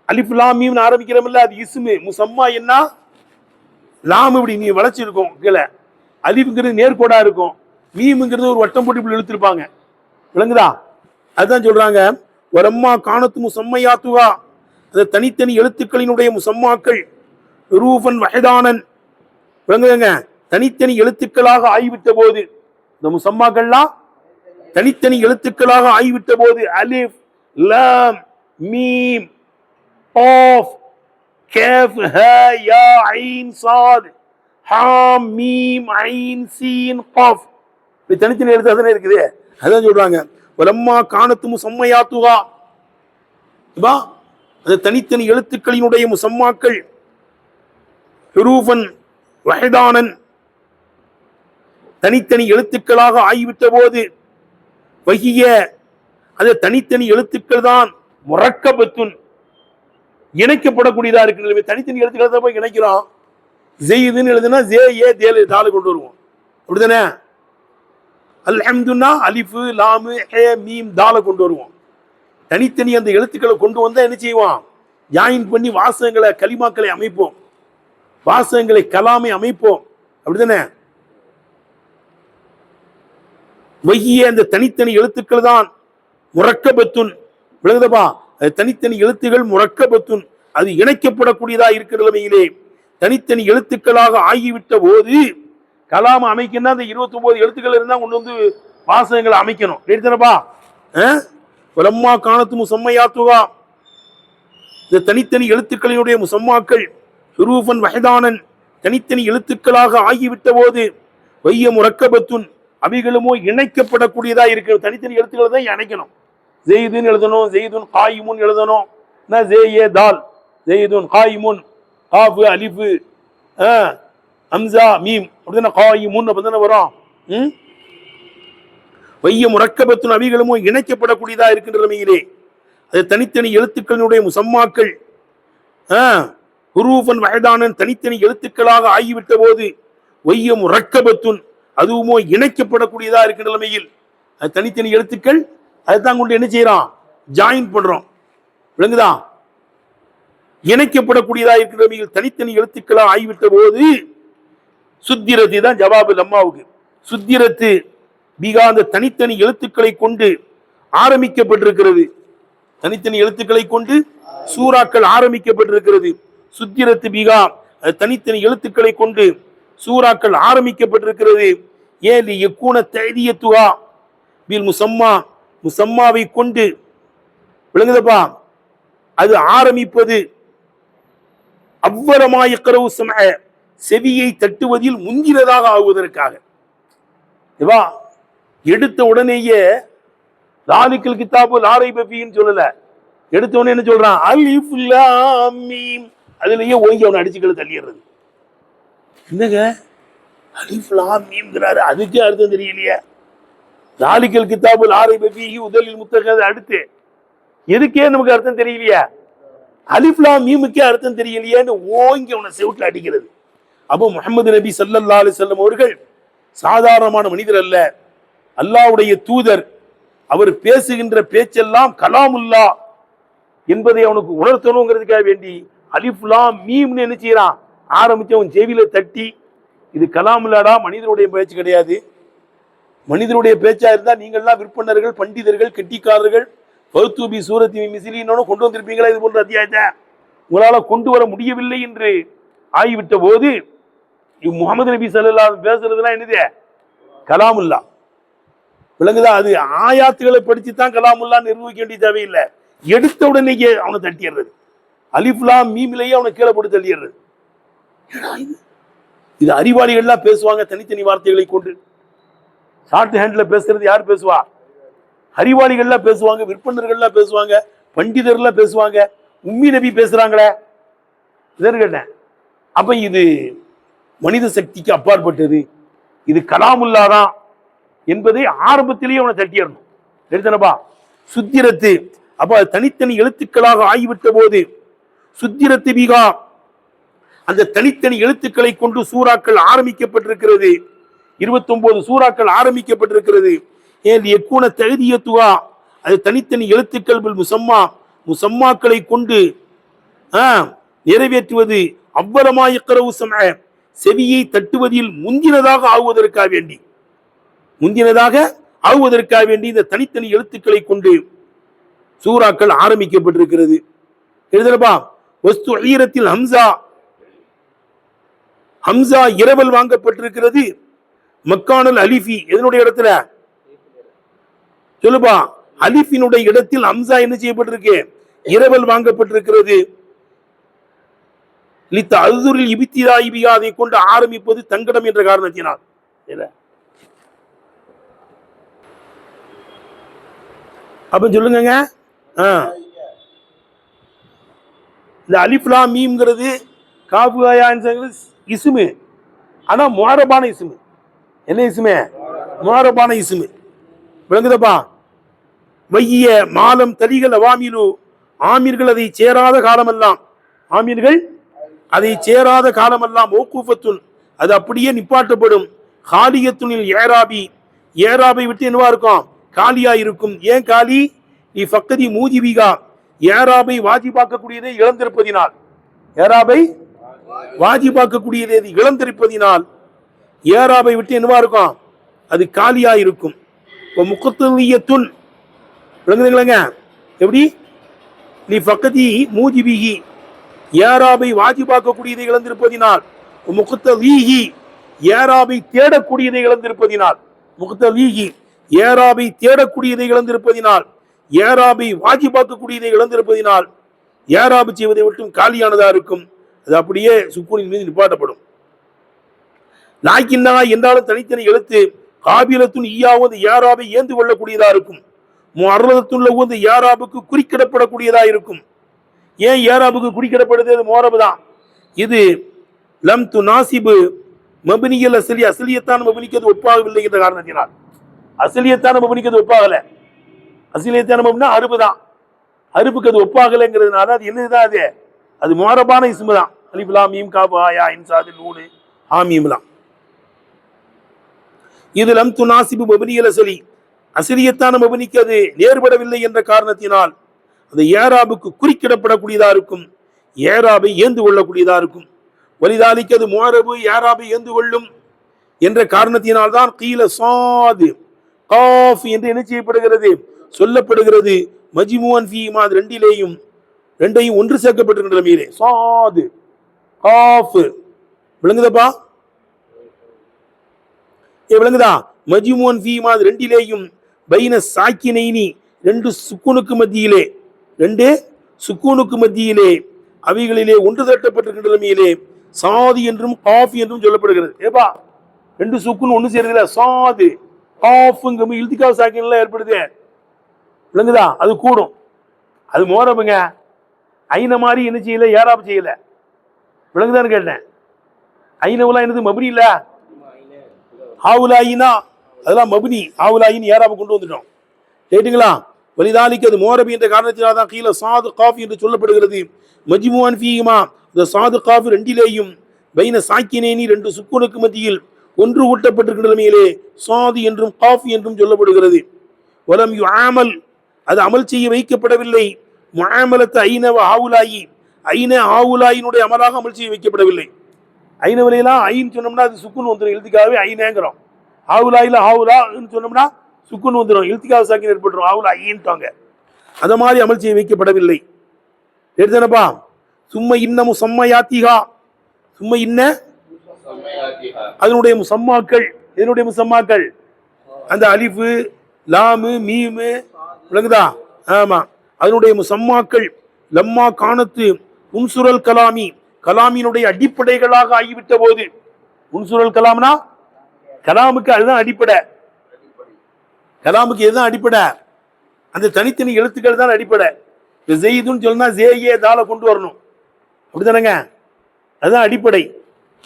S1: அலிஃப் லாம் மீம் ஆரம்பிக்கிறோம்ல, அது இஸ்மு. முசம்மா என்ன, லாம் இப்படி நீ வளைச்சிருக்கும் கீழே, அலிஃப்ங்கிறது நேர்கோடா இருக்கும், மீம்ங்கிறது ஒரு வட்டம் போட்டு இப்படி இழுத்திருப்பாங்க. விளங்குதா? அதுதான் சொல்றாங்க, வரம்மா காணத்து முசம்மையாத்துஹா, அந்த தனித்தனி எழுத்துக்களினுடைய முசம்மாக்கள், ரூஃபன் வஹதானன். விளங்குதுங்க? தனித்தனி எழுத்துக்களாக ஆகிவிட்ட போது, இந்த முசம்மாக்கள்லாம் தனித்தனி எழுத்துக்களாக ஆகிவிட்ட போது, அலிஃப் லாம் மீம் காஃப் கேஃப் ஹா யா ஐன் சாத் ஹாம் மீம் ஐன் சீன் காஃப், இப்படி தனித்தனி எழுத்து தானே இருக்குது. அதான் சொல்றாங்க, வலம்மா காணத்து முசம்மையாத்துஹா, அந்த தனித்தனி எழுத்துக்களினுடைய முசம்மாக்கள், ஹுரூஃபன் வஹதானன், தனித்தனி எழுத்துக்களாக ஆகிவிட்ட போது, வஹிய, அந்த தனித்தனி எழுத்துக்கள் தான் முரக்கபத்துன், இணைக்கப்படக்கூடியதா இருக்கு. தனித்தனி எழுத்துக்களை தான் போய் இணைக்கிறோம். ஜெயிதுன்னு எழுதுனா ஜே ஏ தேலு தாலு கொண்டு வருவோம். அப்படிதானே? அல்ஹம்துன்னா அலிஃபு லாமு ஹே மீம் தால கொண்டு வருவோம். தனித்தனி அந்த எழுத்துக்களை கொண்டு வந்தா என்ன செய்வோம், ஜாயின் பண்ணி வாசகங்களை, கலிமாக்களை அமைப்போம், வாசகங்களை கலாமை அமைப்போம். அப்படிதானே? வகிய, அந்த தனித்தனி எழுத்துக்கள் தான் முரக்கபத்துன். விளங்குதப்பா? அது தனித்தனி எழுத்துகள் முரக்கபத்துன், அது இணைக்கப்படக்கூடியதா இருக்கிற நிலைமையிலே தனித்தனி எழுத்துக்களாக ஆகிவிட்ட போது, கலாம அமைக்கணும். அந்த 29 எழுத்துக்கள் இருந்தா கொண்டு வந்து வாசகங்களை அமைக்கணும். கேட்டுதானப்பா? வலம்மா காணத்து முசம்மையாத்துஹா, இந்த தனித்தனி எழுத்துக்களினுடைய முசம்மாக்கள், ஹுரூஃபன் வஹதானன், தனித்தனி எழுத்துக்களாக ஆகிவிட்ட போது, வைய முரக்கபத்துன், அவைகளுமோ இணைக்கப்படக்கூடியதா இருக்கு. தனித்தனி எழுத்துக்களை தான் இணைக்கணும். ஜெயிதுன்னு எழுதணும், ஜெயிதுன் காயிமுன் எழுதணும், ஜே தால் ஜெயிதுன் காயிமுன், காஃபு அலிஃபு ஹம்ஸா மீம், அப்படிதானே காயிமுன் அப்படிதானே வரும். வைய முரக்கபத்துன், அவைகளுமோ இணைக்கப்படக்கூடியதா இருக்கின்ற நிலைமையிலே அது தனித்தனி எழுத்துக்களினுடைய முசம்மாக்கள், ஹுரூஃபன் வஹதானன், தனித்தனி எழுத்துக்களாக ஆகிவிட்ட போது, வைய முரக்கபத்துன், அதுவுமோ இணைக்கப்படக்கூடியதா இருக்கிற நிலைமையில் அது தனித்தனி எழுத்துக்கள், அதுதான் கொண்டு என்ன செய்யறோம், ஜாயின் பண்றோம். விளங்குதா? இணைக்கப்படக்கூடியதா இருக்கிற நிலைமையில் தனித்தனி எழுத்துக்களா ஆகிவிட்ட போது, சுத்திரத்து தான் ஜவாபு லம்மாவுக்கு. சுத்திரத்து பிகா, அந்த தனித்தனி எழுத்துக்களை கொண்டு ஆரம்பிக்கப்பட்டிருக்கிறது. தனித்தனி எழுத்துக்களை கொண்டு சூறாக்கள் ஆரம்பிக்கப்பட்டிருக்கிறது. சுத்திரத்து பிகா, தனித்தனி எழுத்துக்களை கொண்டு சூறாக்கள் ஆரம்பிக்கப்பட்டிருக்கிறது. ஏலி யக்கூன தஅதியத்துஹா பில் முசம்மா, முசம்மாவை கொண்டு. விளங்குதப்பா? அது ஆரம்பிப்பது அவ்வளமா யக்ரவு சம்அ, செவியை தட்டுவதில் முந்தினதாக ஆகுவதற்காக. எடுத்த உடனேயே லாலிக்கல் கிதாபு லா ரைப ஃபீஹின்னு சொல்லல. எடுத்த உடனே என்ன சொல்றான்? அலிஃப் லாம் மீம். அதுலயே ஓங்கி அவனை அடிச்சுக்களை தள்ளிடுறது. என்னங்க அலிஃப் லாம் மீம்ங்கிறாரு, அதுக்கே அர்த்தம் தெரியலையே. லாலிக்கல் கிதாபு லா ரைப ஃபீஹி உதலில் முத்தகது, அடுத்து எதுக்கே நமக்கு அர்த்தம் தெரியலையா? அலிஃப் லாம் மீமுக்கே அர்த்தம் தெரியலையேன்னு ஓங்கி அவனை செவுட்டில் அடிக்கிறது. அப்போ முஹம்மது நபி ஸல்லல்லாஹு அலைஹி வஸல்லம் அவர்கள் சாதாரணமான மனிதர் அல்ல, அல்லாஹ்வுடைய தூதர். அவர் பேசுகின்ற பேச்செல்லாம் கலாமுல்லா என்பதை அவனுக்கு உணர்த்தணுங்கிறதுக்காக வேண்டி அலிஃப் லாம் மீம்னு என்ன செய்யறான்? ஆரம்பிச்சு அவன் செவியில தட்டி, இது கலாமுல்லாடா, மனிதனுடைய பேச்சு கிடையாது. மனிதனுடைய பேச்சா இருந்தா நீங்கள்லாம் விற்பனர்கள், பண்டிதர்கள், கெட்டிக்காரர்கள், பௌத்தூபி சூரத்தி மிசிலின்னு கொண்டு வந்திருப்பீங்களா? இது போன்ற அத்தியாயத்தை உங்களால கொண்டு வர முடியவில்லை என்று ஆகிவிட்ட போது முகமது நபி ஸல்லல்லாஹு அலைஹி வஸல்லம் பேசுறதுலாம் என்னது? கலாமுல்லா. விளங்குதா? அது ஆயாத்துகளை படிச்சுதான் கலாமுல்லா நிர்வகிக்க வேண்டிய தேவையில்லை. எடுத்த உடனே அவனை தட்டிடுறது. அலிஃப் லாம் மீமிலேயே அவனை கீழே போட்டு தள்ளிடுறது. இது அறிவாளிகள்லாம் பேசுவாங்க தனித்தனி வார்த்தைகளை கொண்டு. ஷார்ட் ஹேண்ட்ல பேசுறது யார் பேசுவா? அறிவாளிகள்லாம் பேசுவாங்க, விற்பனர்கள்லாம் பேசுவாங்க, பண்டிதர்லாம் பேசுவாங்க. உம்மி நபி பேசுறாங்களே, இதற்கு கேட்டேன். அப்ப இது மனித சக்திக்கு அப்பாற்பட்டது, இது கலாமுல்லாதான் என்பதை ஆரம்பத்திலேயே அவனை தட்டிடணும். எடுத்தனப்பா சுத்திரத்து. அப்ப தனித்தனி எழுத்துக்களாக ஆகிவிட்ட போது சுத்திரத்து பிகா, அந்த தனித்தனி எழுத்துக்களை கொண்டு சூறாக்கள் ஆரம்பிக்கப்பட்டிருக்கிறது. 29 சூறாக்கள் ஆரம்பிக்கப்பட்டிருக்கிறது. ஏன் எக்கூன தகுதியத்துவா, அது தனித்தனி எழுத்துக்கள் முசம்மா, முசம்மாக்களை கொண்டு நிறைவேற்றுவது. அவ்வளமா யக்ரவு சம்அ, செவியை தட்டுவதில் முந்தினதாக ஆகுவதற்காக வேண்டி, முந்தினதாக ஆகுவதற்காக வேண்டி இந்த தனித்தனி எழுத்துக்களை கொண்டு சூறாக்கள் ஆரம்பிக்கப்பட்டிருக்கிறது. எழுதலப்பா வஸ்து ஈரத்தில் ஹம்சா, ஹம்சா இரவல் வாங்கப்பட்டிருக்கிறது. மக்கானல் அலிஃபி, எதனுடைய இடத்துல சொல்லுப்பா? அலிஃபினுடைய இடத்தில் ஹம்சா என்ன செய்யப்பட்டிருக்கு? இரவல் வாங்கப்பட்டிருக்கிறது. லித்த அல்துரில் இபித்திராயி பிஹா, அதை கொண்டு ஆரம்பிப்பது தங்கடம் என்ற காரணத்தினால். அப்ப சொல்லுங்க, இந்த அலிஃப் லாம் மீம்ங்கிறது காஃபு ஆயாங்கிறது இஸ்மு, ஆனா முஅரபான இஸ்மு. என்ன இஸ்மு? முஅரபான இஸ்மு. விளங்குதப்பா? வைய மாலம் தலிகள் அவாமிலு, ஆமீர்கள் அதை சேராத காலமெல்லாம், ஆமீர்கள் அதை சேராத காலமெல்லாம் மௌகூஃபத்துன், அது அப்படியே நிப்பாட்டப்படும். காலியத்துனில் ஏராபி, ஏராபை விட்டு என்னவா இருக்கும்? காலியா இருக்கும். ஏன் காலி? நீ ஃபக்கதி மூஜிபிகா, ஏராபை வாஜிபாக்கக்கூடியதை இழந்திருப்பதினால், ஏராபை வாஜிபாக்கக்கூடியதை இழந்திருப்பதினால் ஏராபை விட்டு என்னவா இருக்கும்? அது காலியா இருக்கும். முகத்துன், விளங்குதுங்களங்க? எப்படி? நீ ஃபக்கதி மூஜிபிகி, ஏராபை வாஜிபாக்கக்கூடியதை இழந்திருப்பதினால், முகத்தலீஹி, ஏராபை தேடக்கூடியதை இழந்திருப்பதினால், முகத்தலீஹி ஏராபை தேடக்கூடியதை இழந்திருப்பதினால், ஏராபை வாஜிபாக்கக்கூடியதை இழந்திருப்பதினால் ஏராபு செய்வதை விட்டும் காலியானதா இருக்கும். அது அப்படியே சுக்கூனின் மீது நிப்பாட்டப்படும். லாக்கின்னா என்றாலும் தனித்தனி எழுத்து. காபிலத்துன் ஈயாவது ஏராபை ஏந்து கொள்ளக்கூடியதா இருக்கும். முஅர்ரதத்துன் லஹு, அந்த ஏராபுக்கு குறிக்கிடப்படக்கூடியதா இருக்கும். ஏன் ஏராபுக்கு குறிக்கிடப்படுது? அது முஅரபு தான். இது லம் துனாசிபு மப்னியல் அஸ்லி, அஸ்லியத்தான மப்னிக்கு அது ஒப்பாகவில்லை என்ற காரணத்தினால். அஸ்லியத்தான மப்னிக்கு அது ஒப்பாகல. அஸ்லியத்தான மப்னா அருபு தான், அருபுக்கு அது ஒப்பாகலைங்கிறதுனால அது என்னதுதான்? அது அது முஅரபான இஸ்மு தான். அலிஃப் லாம் மீம் காஃப் ஹா யா ஐன் சாத் நூன் ஹாமீம்லாம். இது லம் துனாசிபு மப்னியல் அஸ்லி, அஸ்லியத்தான மப்னிக்கு அது நேர்படவில்லை என்ற காரணத்தினால் அந்த ஏராபுக்கு குறிக்கிடப்படக்கூடியதா இருக்கும். ஏராபை ஏந்து கொள்ளக்கூடியதா இருக்கும். வலிதாலிக்கு அது முஅரபு, ஏராபை ஏந்து கொள்ளும் என்ற காரணத்தினால்தான் கீல சாது காஃப் என்று என்ன செய்யப்படுகிறது? சொல்லப்படுகிறது. மஜ்மூஅன் ஃபீமா, ரெண்டிலேயும், ரெண்டையும் ஒன்று சேர்க்கப்பட்டிருக்கின்ற நிலையிலே சாது காஃப். விளங்குதப்பா? விளங்குதா? மஜ்மூஅன் ஃபீமா, ரெண்டிலேயும், பைன சாக்கினைனி, ரெண்டு சுக்கூனுக்கு மத்தியிலே, ரெண்டு சுக்கூனுக்கு மத்தியிலே, அவைகளிலே ஒன்று திரட்டப்பட்டிருக்கின்ற நிலைமையிலே சாதி என்றும் காஃபி என்றும் சொல்லப்படுகிறது. ஏப்பா ரெண்டு சுக்குன்னு ஒண்ணு சேருதுல, சாது காஃபுங்க இல்திகா சாக்கின்ல ஏற்படுது, விளங்குதா? அது கூடும். அது மோரபுங்க. ஐன மாதிரி என்ன செய்யல, ஏறாப்பு செய்யல, விளங்குதான்னு கேட்டேன். ஐனவுலாம் என்னது மபுனி இல்ல, ஆவுலாயினா அதெல்லாம் மபுனி. ஆவுலாயின் ஏறாப்பு கொண்டு வந்துட்டோம், கேட்டுங்களா? வலிதாலிக்கு அது மோரபி என்ற காரணத்தினால் தான் கீழே சாது காஃபி என்று சொல்லப்படுகிறது. மஜ்முஅன் ஃபீஹிமா, இந்த சாது காஃபி ரெண்டிலேயும் பைன சாக்கினேனி ரெண்டு சுக்குனுக்கு மத்தியில் ஒன்று ஊட்டப்பட்டிருக்கிற நிலைமையிலே சாது என்றும் காஃபி என்றும் சொல்லப்படுகிறது. வலம் யு ஆமல், அது அமல் செய்ய வைக்கப்படவில்லை. முஆமலத்து ஐனவ ஆவுலாயி, ஐன ஆவுலாயினுடைய அமலாக அமல் செய்ய வைக்கப்படவில்லை. ஐனவலையெல்லாம் ஐன்னு சொன்னோம்னா அது சுக்குன்னு வந்துடும், எழுத்துக்காகவே ஐனேங்கிறோம். ஆவுலாயில ஆவுலான்னு சொன்னோம்னா சுக்குன்னு வந்துடும், எழுத்துக்காக சாக்கின் ஏற்பட்டுரும், ஆவுலா ஐன்ட்டாங்க. அந்த மாதிரி அமல் செய்ய வைக்கப்படவில்லை. எடுத்தனப்பா சும்ம இன்னமும் சம்மயாத்திகா, சும்ம இன்ன அதனுடைய முசம்மாக்கள். இதனுடைய முசம்மாக்கள் அந்த அலிஃபு லாமு மீமு, விளங்குதா? ஆமா, அதனுடைய முசம்மாக்கள் லம்மா காணத்து உன்சுரல் கலாமி, கலாமினுடைய அடிப்படைகளாக ஆகிவிட்ட போது. உன்சுரல் கலாம்னா கலாமுக்கு அதுதான் அடிப்படை. கலாமுக்கு எதுதான் அடிப்படை? அந்த தனித்தனி எழுத்துக்கள் தான் அடிப்படை. ஜெயிதுன்னு சொன்னா ஜேயே தால கொண்டு வரணும், அப்படித்தானங்க? அதுதான் அடிப்படை.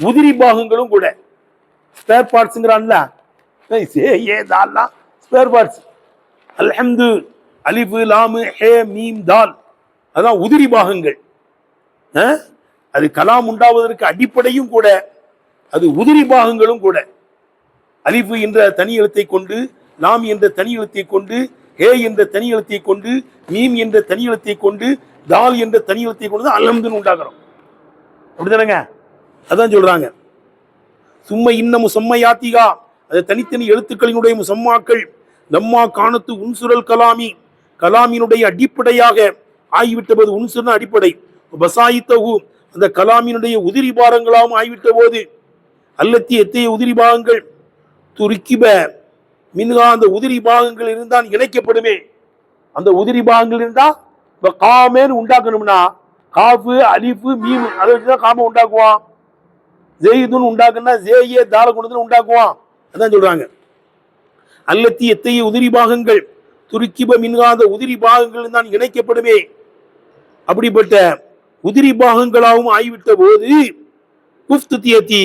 S1: உதிரி பாகங்களும் கூட ஸ்பேர் பார்ட்ஸ்ங்கிறான்ல, ஜேயே தால்லாம் ஸ்பேர் பார்ட்ஸ். அல்ஹம்து அலிஃபு லாமு ஹே மீம் தால், அதான் உதிரி பாகங்கள். அது கலாம் உண்டாவதற்கு அடிப்படையும் கூட, அது உதிரி பாகங்களும் கூட. அலிஃபு என்ற தனி எழுத்தை கொண்டு, லாம் என்ற தனி எழுத்தை கொண்டு, ஹே என்ற தனி எழுத்தை கொண்டு, மீம் என்ற தனி எழுத்தை கொண்டு, தால் என்ற தனி எழுத்தை கொண்டு தான் அல்ஹம்துன்னு உண்டாக்குறோம், அப்படிதானங்க? அதான் சொல்றாங்க. சும்ம இன்னமும் செம்மையாத்திகா, அது தனித்தனி எழுத்துக்களினுடைய முசம்மாக்கள் லம்மா காணத்து உன்சுரல் கலாமி, கலாமினுடைய அடிப்படையாக ஆகிவிட்ட போது. உன்சுர்னா அடிப்படை. பசாயித்தகு, அந்த கலாமினுடைய உதிரி பாகங்களாகவும் ஆகிவிட்ட போது. அல்லத்தி எத்தைய உதிரி பாகங்கள் துருக்கிப மின்கா, அந்த உதிரி பாகங்கள் இருந்தால் இணைக்கப்படுமே. அந்த உதிரி பாகங்கள் இருந்தா இப்ப காமேன்னு உண்டாக்கணும்னா காஃபு அலிஃபு மீமு அதை வச்சுதான் காம உண்டாக்குவான். ஜெயிதுன்னு உண்டாக்குன்னா ஜேயே தால கொண்டு உண்டாக்குவான். அதான் சொல்றாங்க. அல்லத்தி எத்தைய உதிரி பாகங்கள் துருக்கிப மின்காத உதிரி பாகங்கள் தான் இணைக்கப்படுமே. அப்படிப்பட்ட உதிரி பாகங்களாகவும் ஆகிவிட்ட போது உஃப்துத்தியத்தி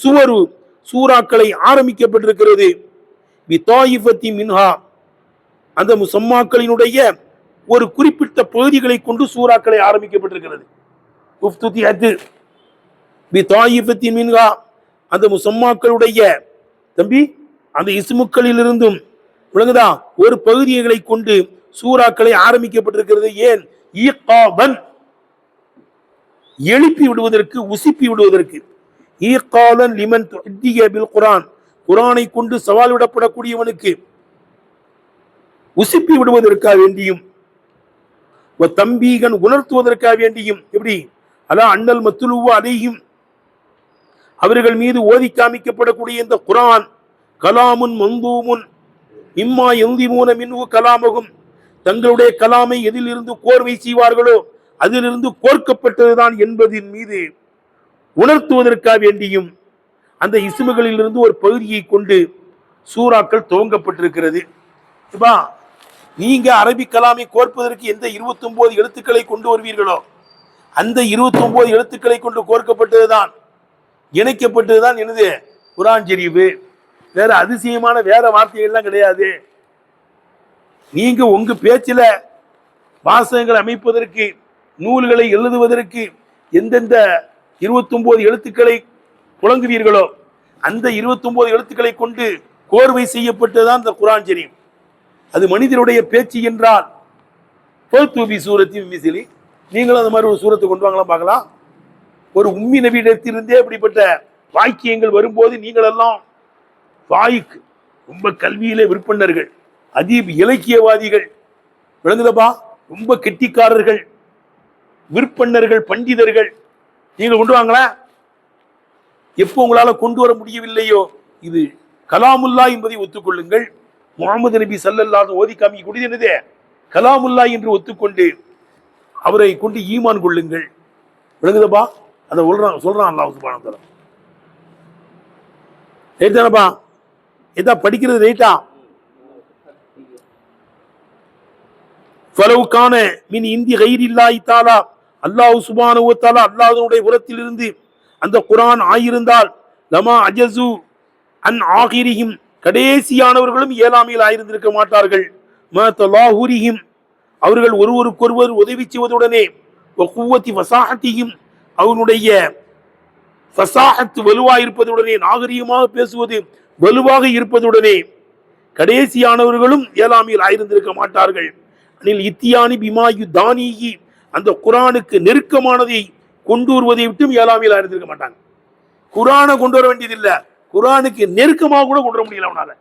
S1: சுவரு, சூறாக்களை ஆரம்பிக்கப்பட்டிருக்கிறது. விதாயிஃபத்தி மின்ஹா, அந்த முசம்மாக்களினுடைய ஒரு குறிப்பிட்ட பகுதிகளை கொண்டு சூறாக்களை ஆரம்பிக்கப்பட்டிருக்கிறது. உஃப்துத்தியத்து விதாயிஃபத்தி மின்ஹா, அந்த முசம்மாக்களுடைய தம்பி அந்த இஸ்முக்களில் இருந்தும், விளங்குதா, ஒரு பகுதிகளை கொண்டு சூறாக்களை ஆரம்பிக்கப்பட்டிருக்கிறது. ஏன்? ஈகாபன், எழுப்பி விடுவதற்கு, உசிப்பி விடுவதற்கு. ஈகாலன் லிமன் துஅத்திய பில் குர்ஆன், குர்ஆனை கொண்டு சவால் விடப்படக்கூடியவனுக்கு உசிப்பி விடுவதற்காக வேண்டியும், தம்பீகன் உணர்த்துவதற்காக வேண்டியும். எப்படி? அலா அண்ணல் மத்துலுவா அலைஹிம், அவர்கள் மீது ஓதி காமிக்கப்படக்கூடிய இந்த குர்ஆன் கலாமுன் மந்தூமுன் இம்மா எந்திமூன மின்ஹு கலாமகும், தங்களுடைய கலாமை எதிலிருந்து கோர்வை செய்வார்களோ அதிலிருந்து கோர்க்கப்பட்டதுதான் என்பதின் மீது உணர்த்துவதற்காக வேண்டியும் அந்த இஸ்முகளில் இருந்து ஒரு பகுதியை கொண்டு சூறாக்கள் துவங்கப்பட்டிருக்கிறது. நீங்க அரபி கலாமை கோர்ப்பதற்கு எந்த 29 எழுத்துக்களை கொண்டு வருவீர்களோ அந்த 29 எழுத்துக்களை கொண்டு கோர்க்கப்பட்டதுதான், இணைக்கப்பட்டதுதான் என்னது? குர்ஆன் ஷரீஃப். வேற அதிசயமான வேற வார்த்தைகள்லாம் கிடையாது. நீங்க உங்க பேச்சில வாசகங்களை அமைப்பதற்கு, நூல்களை எழுதுவதற்கு எந்தெந்த 29 எழுத்துக்களை புழங்குவீர்களோ அந்த 29 எழுத்துக்களை கொண்டு கோர்வை செய்யப்பட்டதுதான் இந்த குர்ஆன் ஷரீஃப். அது மனிதனுடைய பேச்சு என்றால் சூரத்தி, நீங்களும் அந்த மாதிரி ஒரு சூரத்தை கொண்டு வாங்கலாம் பார்க்கலாம். ஒரு உம்மி நபியிடத்திலிருந்தே அப்படிப்பட்ட வாக்கியங்கள் வரும்போது நீங்கள் எல்லாம் வாய்க்கு ரொம்ப கல்வியிலே விற்பனர்கள், அதீப் இலக்கியவாதிகள், விளங்குதப்பா, ரொம்ப கெட்டிக்காரர்கள், விற்பனர்கள், பண்டிதர்கள், நீங்கள் கொண்டு வாங்களா. எப்போ உங்களால கொண்டு வர முடியவில்லையோ இது கலாமுல்லா என்பதை ஒத்துக்கொள்ளுங்கள். முகமது நபி ஸல்லல்லாஹு ஓதி காமிக்க கூடியது என்னது? கலாமுல்லா என்று ஒத்துக்கொண்டு அவரை கொண்டு ஈமான் கொள்ளுங்கள். விளங்குதப்பா? அதை சொல்றான் அல்லாஹ் சுப்ஹானஹு வ தஆலா. ரைட்டானப்பா? இதான் படிக்கிறது ரைட்டா? ஃபலவுகான மின் இந்தி கைரில்லாஹி தஆலா, அல்லாஹ் சுப்ஹானஹு வ தஆலா அல்லாஹ்வுடைய புறத்திலிருந்து அந்த குர்ஆன் ஆயிருந்தால் லமா அஜஸு அன் ஆகிரிஹிம், கடைசியானவர்களும் இயலாமையில் ஆயிருந்திருக்க மாட்டார்கள். மதலாஹுரிஹிம், அவர்கள் ஒருவருக்கொருவர் உதவி செய்வதுடனே, வகுவத்தி வசாஹத்திஹிம், அவனுடைய ஃபசாஹத் வலுவாக இருப்பதுடனே, நாகரீகமாக பேசுவது வலுவாக இருப்பதுடனே கடைசியானவர்களும் இயலாமையில் ஆயிருந்திருக்க மாட்டார்கள். அனில் இத்தியானி பிமாயு தானிகி, அந்த குரானுக்கு நெருக்கமானதை கொண்டு வருவதை விட்டும் இயலாமையில் ஆயிருந்திருக்க மாட்டாங்க. குரானை கொண்டு வர வேண்டியதில்லை, குரானுக்கு நெருக்கமாக கூட கொண்டு வர முடியல அவனால.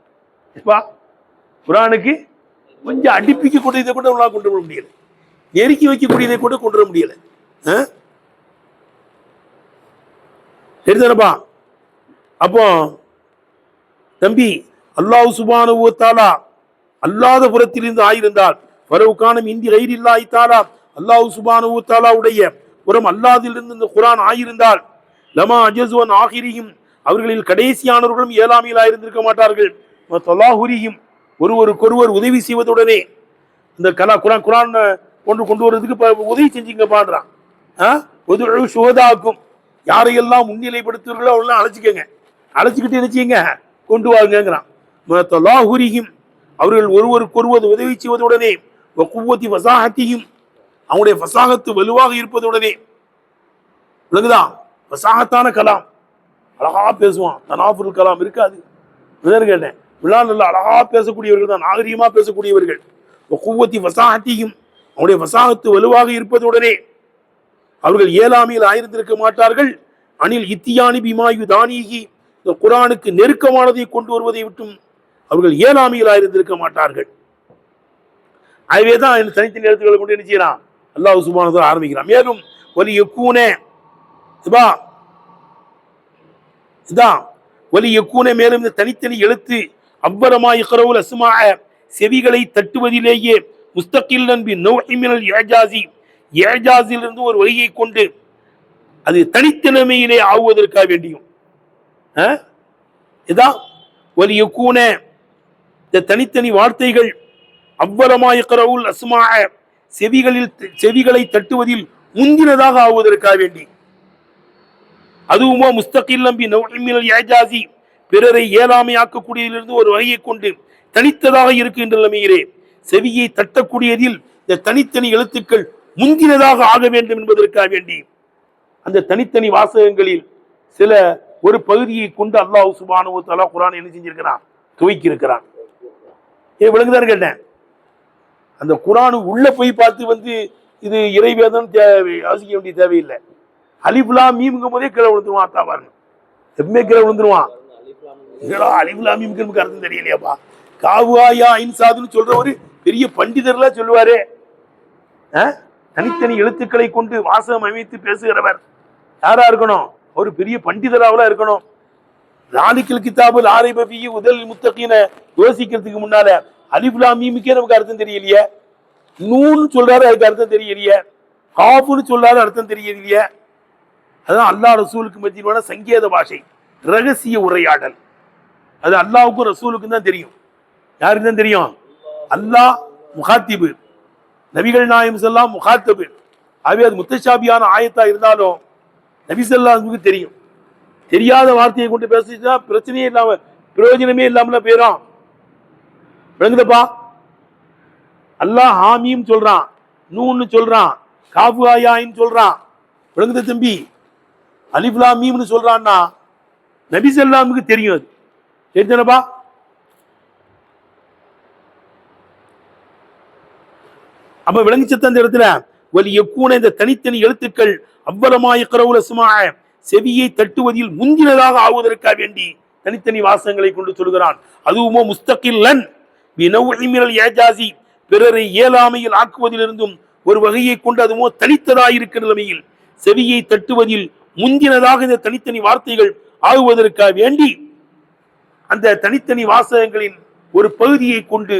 S1: குரானுக்கு கொஞ்சம் அடிப்பிக்க கூடியதை கூட அவனால கொண்டு வர முடியல, நெருக்கி வைக்கக்கூடியதை கூட கொண்டு வர முடியல. தெரிஞ்சனப்பா? அப்போ தம்பி, அல்லாஹ் சுப்ஹானஹு வ தஆலா அல்லாத புறத்திலிருந்து ஆயிருந்தால், ஃபரவுகானம் இந்தி கைரில்லாஹி தஆலா, அல்லாஹ் சுப்ஹானஹு வ தஆலாவுடைய புறம் அல்லாதிலிருந்து இந்த குர்ஆன் ஆயிருந்தால், லமா அஜஸு அன் ஆகிரிஹிம், அவர்களில் கடைசியானவர்களும் இயலாமையில் ஆயிருந்திருக்க மாட்டார்கள். தலாஹுரிஹிம், ஒருவருக்கொருவர் உதவி செய்வதுடனே, இந்த குர்ஆன் கொண்டு வருவதற்கு உதவி செஞ்சீங்க பாடுறான். சுஹதாக்கும், யாரையெல்லாம் முன்னிலைப்படுத்துவீர்களோ அவெல்லாம் அழைச்சிக்கங்க, அழைச்சிக்கிட்டு நினைச்சீங்க கொண்டு வாங்கிறான். தலாஹுரிஹிம், அவர்கள் ஒருவருக்கொருவர் உதவி செய்வதுடனே, வகுவத்தி வசாஹத்திஹிம், அவனுடைய வசாகத்து வலுவாக இருப்பதுடனே. விளங்குதா? வசாகத்தான கலாம், அழகா பேசுவான். தனாஃபுல் கலாம் இருக்காது. கேட்டேன், விழா நல்ல அழகா பேசக்கூடியவர்கள் தான், நாகரீகமா பேசக்கூடியவர்கள். வகுவத்தி வசாஹத்திஹிம், அவனுடைய வசாகத்து வலுவாக இருப்பதுடனே அவர்கள் இயலாமையில் ஆயிருந்திருக்க மாட்டார்கள். அனில் இத்தியானி பிமாயு தானிகி, இந்த குரானுக்கு நெருக்கமானதை கொண்டு வருவதை விட்டும் அவர்கள் இயலாமையில் ஆயிருந்திருக்க மாட்டார்கள். அதுவேதான் தனித்தனி எழுத்துக்களை கொண்டு என்ன செய்யறான் அல்லாஹ் சுப்ஹானஹு வ தஆலா ஆரம்பிக்கிறான். மேலும் வலி யக்கூன வலி யக்கூன, மேலும் இந்த தனித்தனி எழுத்து அவ்வரமா இக்ரவுல் அஸ்மாஅ, செவிகளை தட்டுவதிலேயே, முஸ்தகில்லன் பி நௌஇ மினல் இஜாஸி, இஜாஸிலிருந்து ஒரு வகையை கொண்டு அது தனித்தன்மையிலே ஆகுவதற்காக வேண்டியும். இதான் வலி யக்கூன, இந்த தனித்தனி வார்த்தைகள் அவ்வரமா இக்ரவுல் அஸ்மாஅ, செவிகளை தட்டுவதில் முந்தினதாக ஆகுவதற்காக வேண்டி, அதுவுமா முஸ்தகில்லம் பி நௌஇ மினல் இஜாஸி, பிறரை இயலாமையாக்கக்கூடியதிலிருந்து ஒரு வகையை கொண்டு தனித்ததாக இருக்கின்ற நிலைமையிலே செவியை தட்டக்கூடியதில் இந்த தனித்தனி எழுத்துக்கள் முந்தினதாக ஆக வேண்டும் என்பதற்காக வேண்டி அந்த தனித்தனி வாசகங்களில் சில ஒரு பகுதியை கொண்டு அல்லாஹ் சுப்ஹானஹு வ தஆலா குர்ஆன் என்ன செஞ்சிருக்கிறான், துவக்கி இருக்கிறான். விளங்குதான் கேட்டேன். அந்த குர்ஆன் உள்ள போய் பார்த்து இது இறைவேதம் யோசிக்க வேண்டிய தேவையில்லை. அலிஃப் லாம் மீம்ங்கும் போதே கீழே விழுந்துருவான். அத்தா பாருங்க, எப்பவுமே கீழே விழுந்துருவான். அலிஃப் லாம் மீம்க்கு அர்த்தம் தெரியலையாப்பா, காவுஆயா ஐன்சாதுன்னு சொல்றவரு பெரிய பண்டிதர்லாம் சொல்லுவாரு. தனித்தனி எழுத்துக்களை கொண்டு வாசகம் அமைத்து பேசுகிறவர் யாரா இருக்கணும்? ஒரு பெரிய பண்டிதராவெல்லாம் இருக்கணும். ராலிக்கல் கிதாபு லா ரைப ஃபீஹி ஹுதல் முத்தகீன யோசிக்கிறதுக்கு முன்னால அலிஃப் லாம் மீமுக்கே நமக்கு அர்த்தம் தெரியலையே, நூன்னு சொல்றாரு அதுக்கு அர்த்தம் தெரியலையே, காஃப்னு சொல்றாரு அர்த்தம் தெரியலையே. அதான் அல்லாஹ் ரசூலுக்கு மத்தியிலான சங்கேத பாஷை, ரகசிய உரையாடல். அது அல்லாஹ்வுக்கும் ரசூலுக்கும் தான் தெரியும். யாருக்கு தான் தெரியும்? அல்லாஹ் முகாத்திபு, நபிகள் நாயகம் ஸல்லல்லாஹு முகாத்தபு. ஆகவே அது முத்தஷாபியான ஆயத்தா இருந்தாலும் நபி ஸல்லல்லாஹு அலைஹி வஸல்லம் தெரியும். தெரியாத வார்த்தையை கொண்டு பேசிட்டா பிரச்சனையே இல்லாம பிரயோஜனமே இல்லாமல போயிடும். விளங்குதப்பா? அல்லாஹ் ஹாமீம் சொல்றான், நூன்னு சொல்றான், காஃபு ஆயான்னு சொல்றான். விளங்குத தம்பி? அலிஃப் லாம் மீம்னு சொல்றான்னா நபி ஸல்லல்லாஹு அலைஹி வஸல்லம் தெரியும். அது தெரிஞ்சனப்பா? அப்ப விளங்கிச்சத்த அந்த இடத்துல வலி யக்கூன, இந்த தனித்தனி எழுத்துக்கள் அவ்வலமா இக்ரவுல் அஸ்மாஅ, செவியை தட்டுவதில் முந்தினதாக ஆகுவதற்காக வேண்டி தனித்தனி வாசகங்களை கொண்டு சொல்கிறான். அதுவுமோ முஸ்தகில்லன் பி நௌஇ மினல் இஜாஸி, பிறரை இயலாமையில் ஆக்குவதிலிருந்தும் ஒரு வகையை கொண்டு அதுமோ தனித்ததாக இருக்கிற நிலைமையில் செவியை தட்டுவதில் முந்தினதாக இந்த தனித்தனி வார்த்தைகள் ஆகுவதற்காக வேண்டி அந்த தனித்தனி வாசகங்களின் ஒரு பகுதியை கொண்டு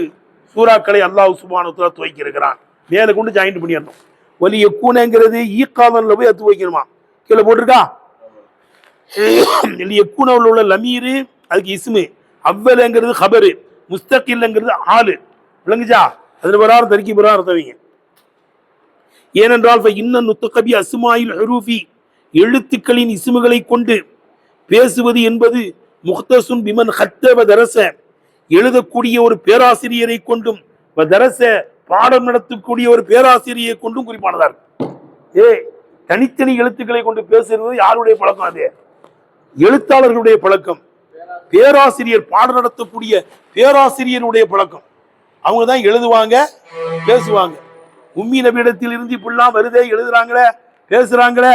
S1: சூறாக்களை அல்லாஹ் சுப்ஹானஹு வ தஆலா துவக்கி இருக்கிறான். மேல கொண்டு ஜாயிண்ட் பண்ணிடணும். வலிய கூனங்கிறது ஈக்காதன்ல போய் அத்து வைக்கணுமா, கீழே போட்டிருக்கா. கூனவுல உள்ள லமீரு அதுக்கு இஸ்மு, அவ்வலங்கிறது ஹபரு, முஸ்தகில்ங்கிறது ஆளு. விளங்குச்சா? அதுல வராறு தரிக்கி வர அர்த்தவங்க. ஏனென்றால் இன்னும் நுத்தகபி அஸ்மாயில் ஹுரூஃபி எழுத்துக்களின் இஸ்முகளை கொண்டு பேசுவது என்பது முஹ்தசுன் பிமன் ஹத்தவ தரச எழுதக்கூடிய ஒரு பேராசிரியரை கொண்டும் தரச பாடம் நடத்தக்கூடிய ஒரு பேராசிரியை கொண்டும் குறிப்பானதா இருக்கு. தனித்தனி எழுத்துக்களை கொண்டு பேசுறது யாருடைய பழக்கம்? அது எழுத்தாளர்களுடைய பழக்கம். பேராசிரியர் பாடம் நடத்தக்கூடிய பேராசிரியருடைய பழக்கம். அவங்க தான் எழுதுவாங்க, பேசுவாங்க. உம்மி நபியிடத்தில் இருந்து இப்படிலாம் வருதே, எழுதுறாங்களே, பேசுறாங்களே,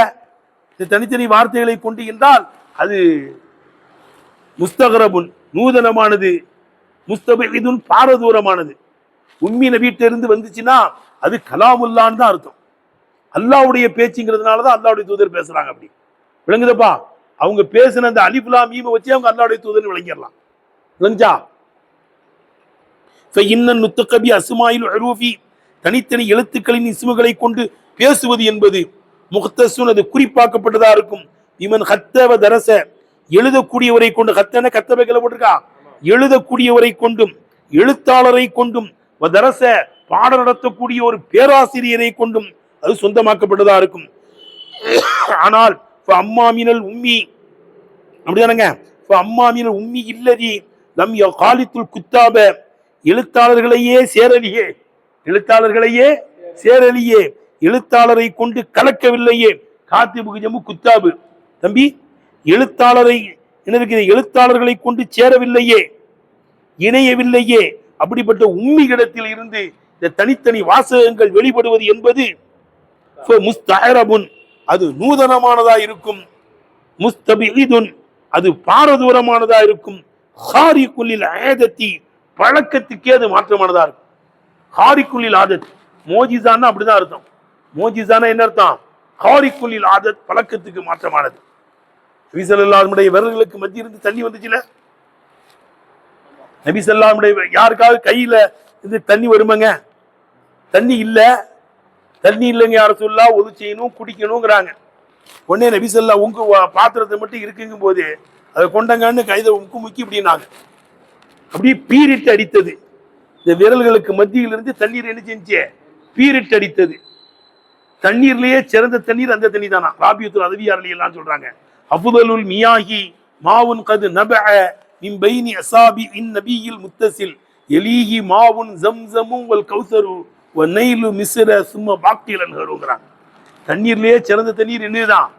S1: தனித்தனி வார்த்தைகளை கொண்டு என்றால் அது முஸ்தகரபுன் நூதனமானது, முஸ்தபிதுன் பாரதூரமானது. உம்மி நபியிட்டிருந்து வந்துச்சுன்னா அது கலாமுல்லான்னு தான் அர்த்தம். அல்லாவுடைய பேச்சுங்கிறதுனாலதான் அல்லாவுடைய தூதர் பேசுறாங்க. அப்படி விளங்குதப்பா? அவங்க பேசின அந்த அலிஃப் லாம் மீம் வச்சு அவங்க அல்லாவுடைய தூதர் விளங்கிடலாம். விளங்குச்சா? நுத்தகபி அஸ்மாயில் ஹுரூஃபி தனித்தனி எழுத்துக்களின் இஸ்முகளை கொண்டு பேசுவது என்பது முஹ்தசுன் அது குறிப்பாக்கப்பட்டதா இருக்கும். இமன் ஹத்தவ தரச எழுதக்கூடியவரை கொண்டு, ஹத்தன கத்தவ போட்டிருக்கா, எழுதக்கூடியவரை கொண்டும் எழுத்தாளரை கொண்டும் தரச பாடம் நடத்தக்கூடிய ஒரு பேராசிரியரை கொண்டும் அது சொந்தமாக்கப்பட்டதா இருக்கும். ஆனால் அம்மாமினல் உம்மி அப்படிதானங்க, அம்மாமினல் உம்மி இல்லதி லம் காலித்துல் குத்தாப எழுத்தாளர்களையே சேரலியே, எழுத்தாளர்களையே சேரலியே, எழுத்தாளரை கொண்டு கலக்கவில்லையே. காத்திபு ஜம்மு குத்தாபு தம்பி, எழுத்தாளரை என்ன இருக்குது, எழுத்தாளர்களை கொண்டு சேரவில்லையே, இணையவில்லையே. அப்படிப்பட்ட உம்மியிடத்தில் இருந்து இந்த தனித்தனி வாசகங்கள் வெளிப்படுவது என்பது முஸ்தஅரபுன் அது நூதனமானதா இருக்கும், முஸ்தபிதுன் அது பாரதூரமானதா இருக்கும், ஹாரிகுல்லில் ஆதத்தி பழக்கத்துக்கே அது மாற்றமானதா இருக்கும். ஹாரிகுல்லில் ஆதத் மோஜிசான்னா அப்படிதான் அர்த்தம். மோஜிசானா என்ன அர்த்தம்? ஹாரிகுல்லில் ஆதத் பழக்கத்துக்கு மாற்றமானது. நபி ஸல்லல்லாஹு அலைஹி வஸல்லம் விரல்களுக்கு மத்தியில் இருந்து தண்ணி வந்துச்சுல, நபி ஸல்லல்லாஹு அலைஹி வஸல்லம் யாருக்காவது கையில இது தண்ணி வருமாங்க? தண்ணி இல்ல, தண்ணி இல்லைங்க யார சொல்லா, ஒது செய்யணும் குடிக்கணுங்கிறாங்க. உடனே நபி ஸல்லல்லாஹு உங்க பாத்திரத்தை மட்டும் இருக்குங்கும் போது அதை கொண்டங்கன்னு கைதை உக்கு முக்கி இப்படின்னாங்க. அப்படியே பீரிட்டு அடித்தது. இந்த விரல்களுக்கு மத்தியில் இருந்து தண்ணீர் என்ன செஞ்சு பீரிட்டு அடித்தது. தண்ணீர்லயே சிறந்த தண்ணீர் அந்த தண்ணி தானா. ராபியத்துல் அதவியார் எல்லாம் சொல்றாங்க, அஃதலுல் மியாஹி மாவுன் கது நபஅ மின் பைனி அஸாபி இன் நபியில் முத்தஸில் எலீஹி மாவுன் ஸம்ஸமும் வல் கௌஸரு வ நைலு மிஸ்ர சும்ம பாக்டிலன் ஹருங்கறாங்க. தண்ணீர்லயே சிறந்த தண்ணீர் என்னதான்?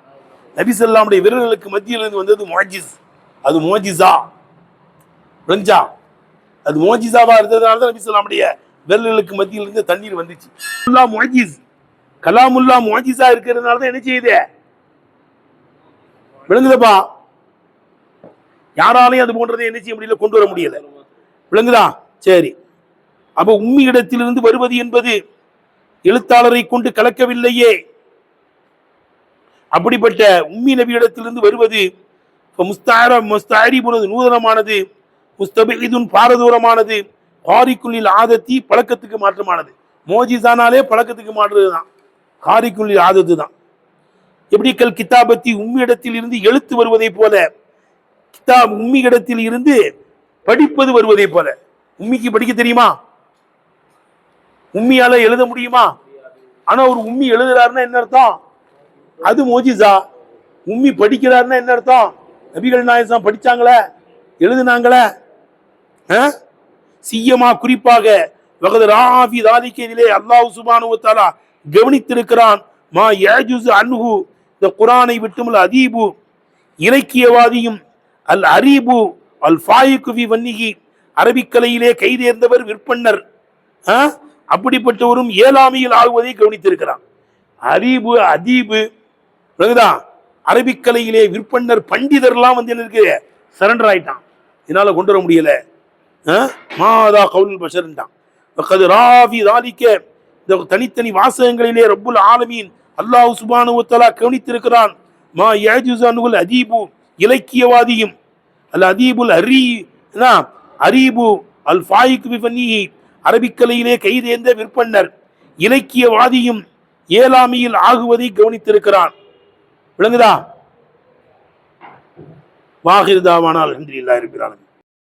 S1: நபி ஸல்லல்லாஹு அலைஹி விரல்களுக்கு மத்தியில் இருந்து வந்தது முஅஜிஸ். அது முஅஜிஸா ரஞ்சா, அது முஅஜிஸாவா இருந்ததனால தான் நபி ஸல்லல்லாஹு அலைஹி விரல்களுக்கு மத்தியில் இருந்து தண்ணீர் வந்துச்சு. அல்லாஹ் முஅஜிஸ், கலாமுல்லா முஅஜிஸா இருக்கிறதுனால தான் என்ன செய்யுது? விளங்குதப்பா? யாராலையும் அது போன்றதை என்ன செய்ய முடியல, கொண்டு வர முடியல. விளங்குதா? சரி. அப்ப உம்மி இடத்திலிருந்து வருவது என்பது எழுத்தாளரை கொண்டு கலக்கவில்லையே. அப்படிப்பட்ட உம்மி நபி இடத்திலிருந்து வருவது முஸ்தஅரிபுனது நூதனமானது, முஸ்தபிதுன் பாரதூரமானது, ஹாரிகுல்லில் ஆதத்தி பழக்கத்துக்கு மாற்றமானது. மோஜிசானாலே பழக்கத்துக்கு மாற்றுறதுதான், ஹாரிகுல்லில் ஆதத்து தான். எப்படி கல் கிதாபத்தி உம்மி இடத்தில் இருந்து எழுத்து வருவதை போல, கிதாப் உம்மி இடத்தில் இருந்து படிப்பது வருவதை போல. உம்மிக்கு படிக்க தெரியுமா? உம்மியால எழுத முடியுமா? ஆனா ஒரு உம்மி எழுதுறாருன்னா என்ன அர்த்தம்? அது மோஜிசா. உம்மி படிக்கிறாருன்னா என்ன அர்த்தம்? நபிகள் நாயகம் படிச்சாங்களே, எழுதுனாங்களே. சியமா குறிப்பாக வகது ராஃபி தாலிகே அல்லாஹ் சுப்ஹானஹு வ தஆலா கவனித்திருக்கிறான். மா யஜுஸ் அன்ஹு இந்த குர்ஆனை விட்டுமுல் அதீபு இலக்கியவாதியும் அல் அரீபு அல் ஃபாயிகு ஃபி வன்னிஹி அரபிக்கலையிலே கைதேர்ந்தவர் விற்பன்னர் அப்படிப்பட்டவரும் ஏழாமையில் ஆகுவதை கவனித்திருக்கிறான். அரீபு அதீபு அரபிக்கலையிலே விற்பன்னர் பண்டிதர்லாம் வந்து என்ன இருக்கு, சரண்டர் ஆயிட்டான். இதனால கொண்டு வர முடியல. மாதா கவுல் பஷர்ன்டான். இந்த தனித்தனி வாசகங்களிலே ரப்புல் ஆலமீன் அல்லாஹ் சுப்ஹானஹு வ தஆலா கவனித்திருக்கிறான். மா யஜுஸ் அன்ஹுல் அதீபு இலக்கியவாதியும் அல் அதீபுல் அரீபு அல் ஃபாயிக் பி ஃபன்னிஹி அரபிக்கலையிலே கைதேர்ந்த விற்பன்னர் இலக்கியவாதியும் இயலாமையில் ஆகுவதை கவனித்திருக்கிறான். விளங்குதா? வாஹிர் தாவானால் அல்ஹம்துலில்லாஹி ரப்பில் ஆலமீன்.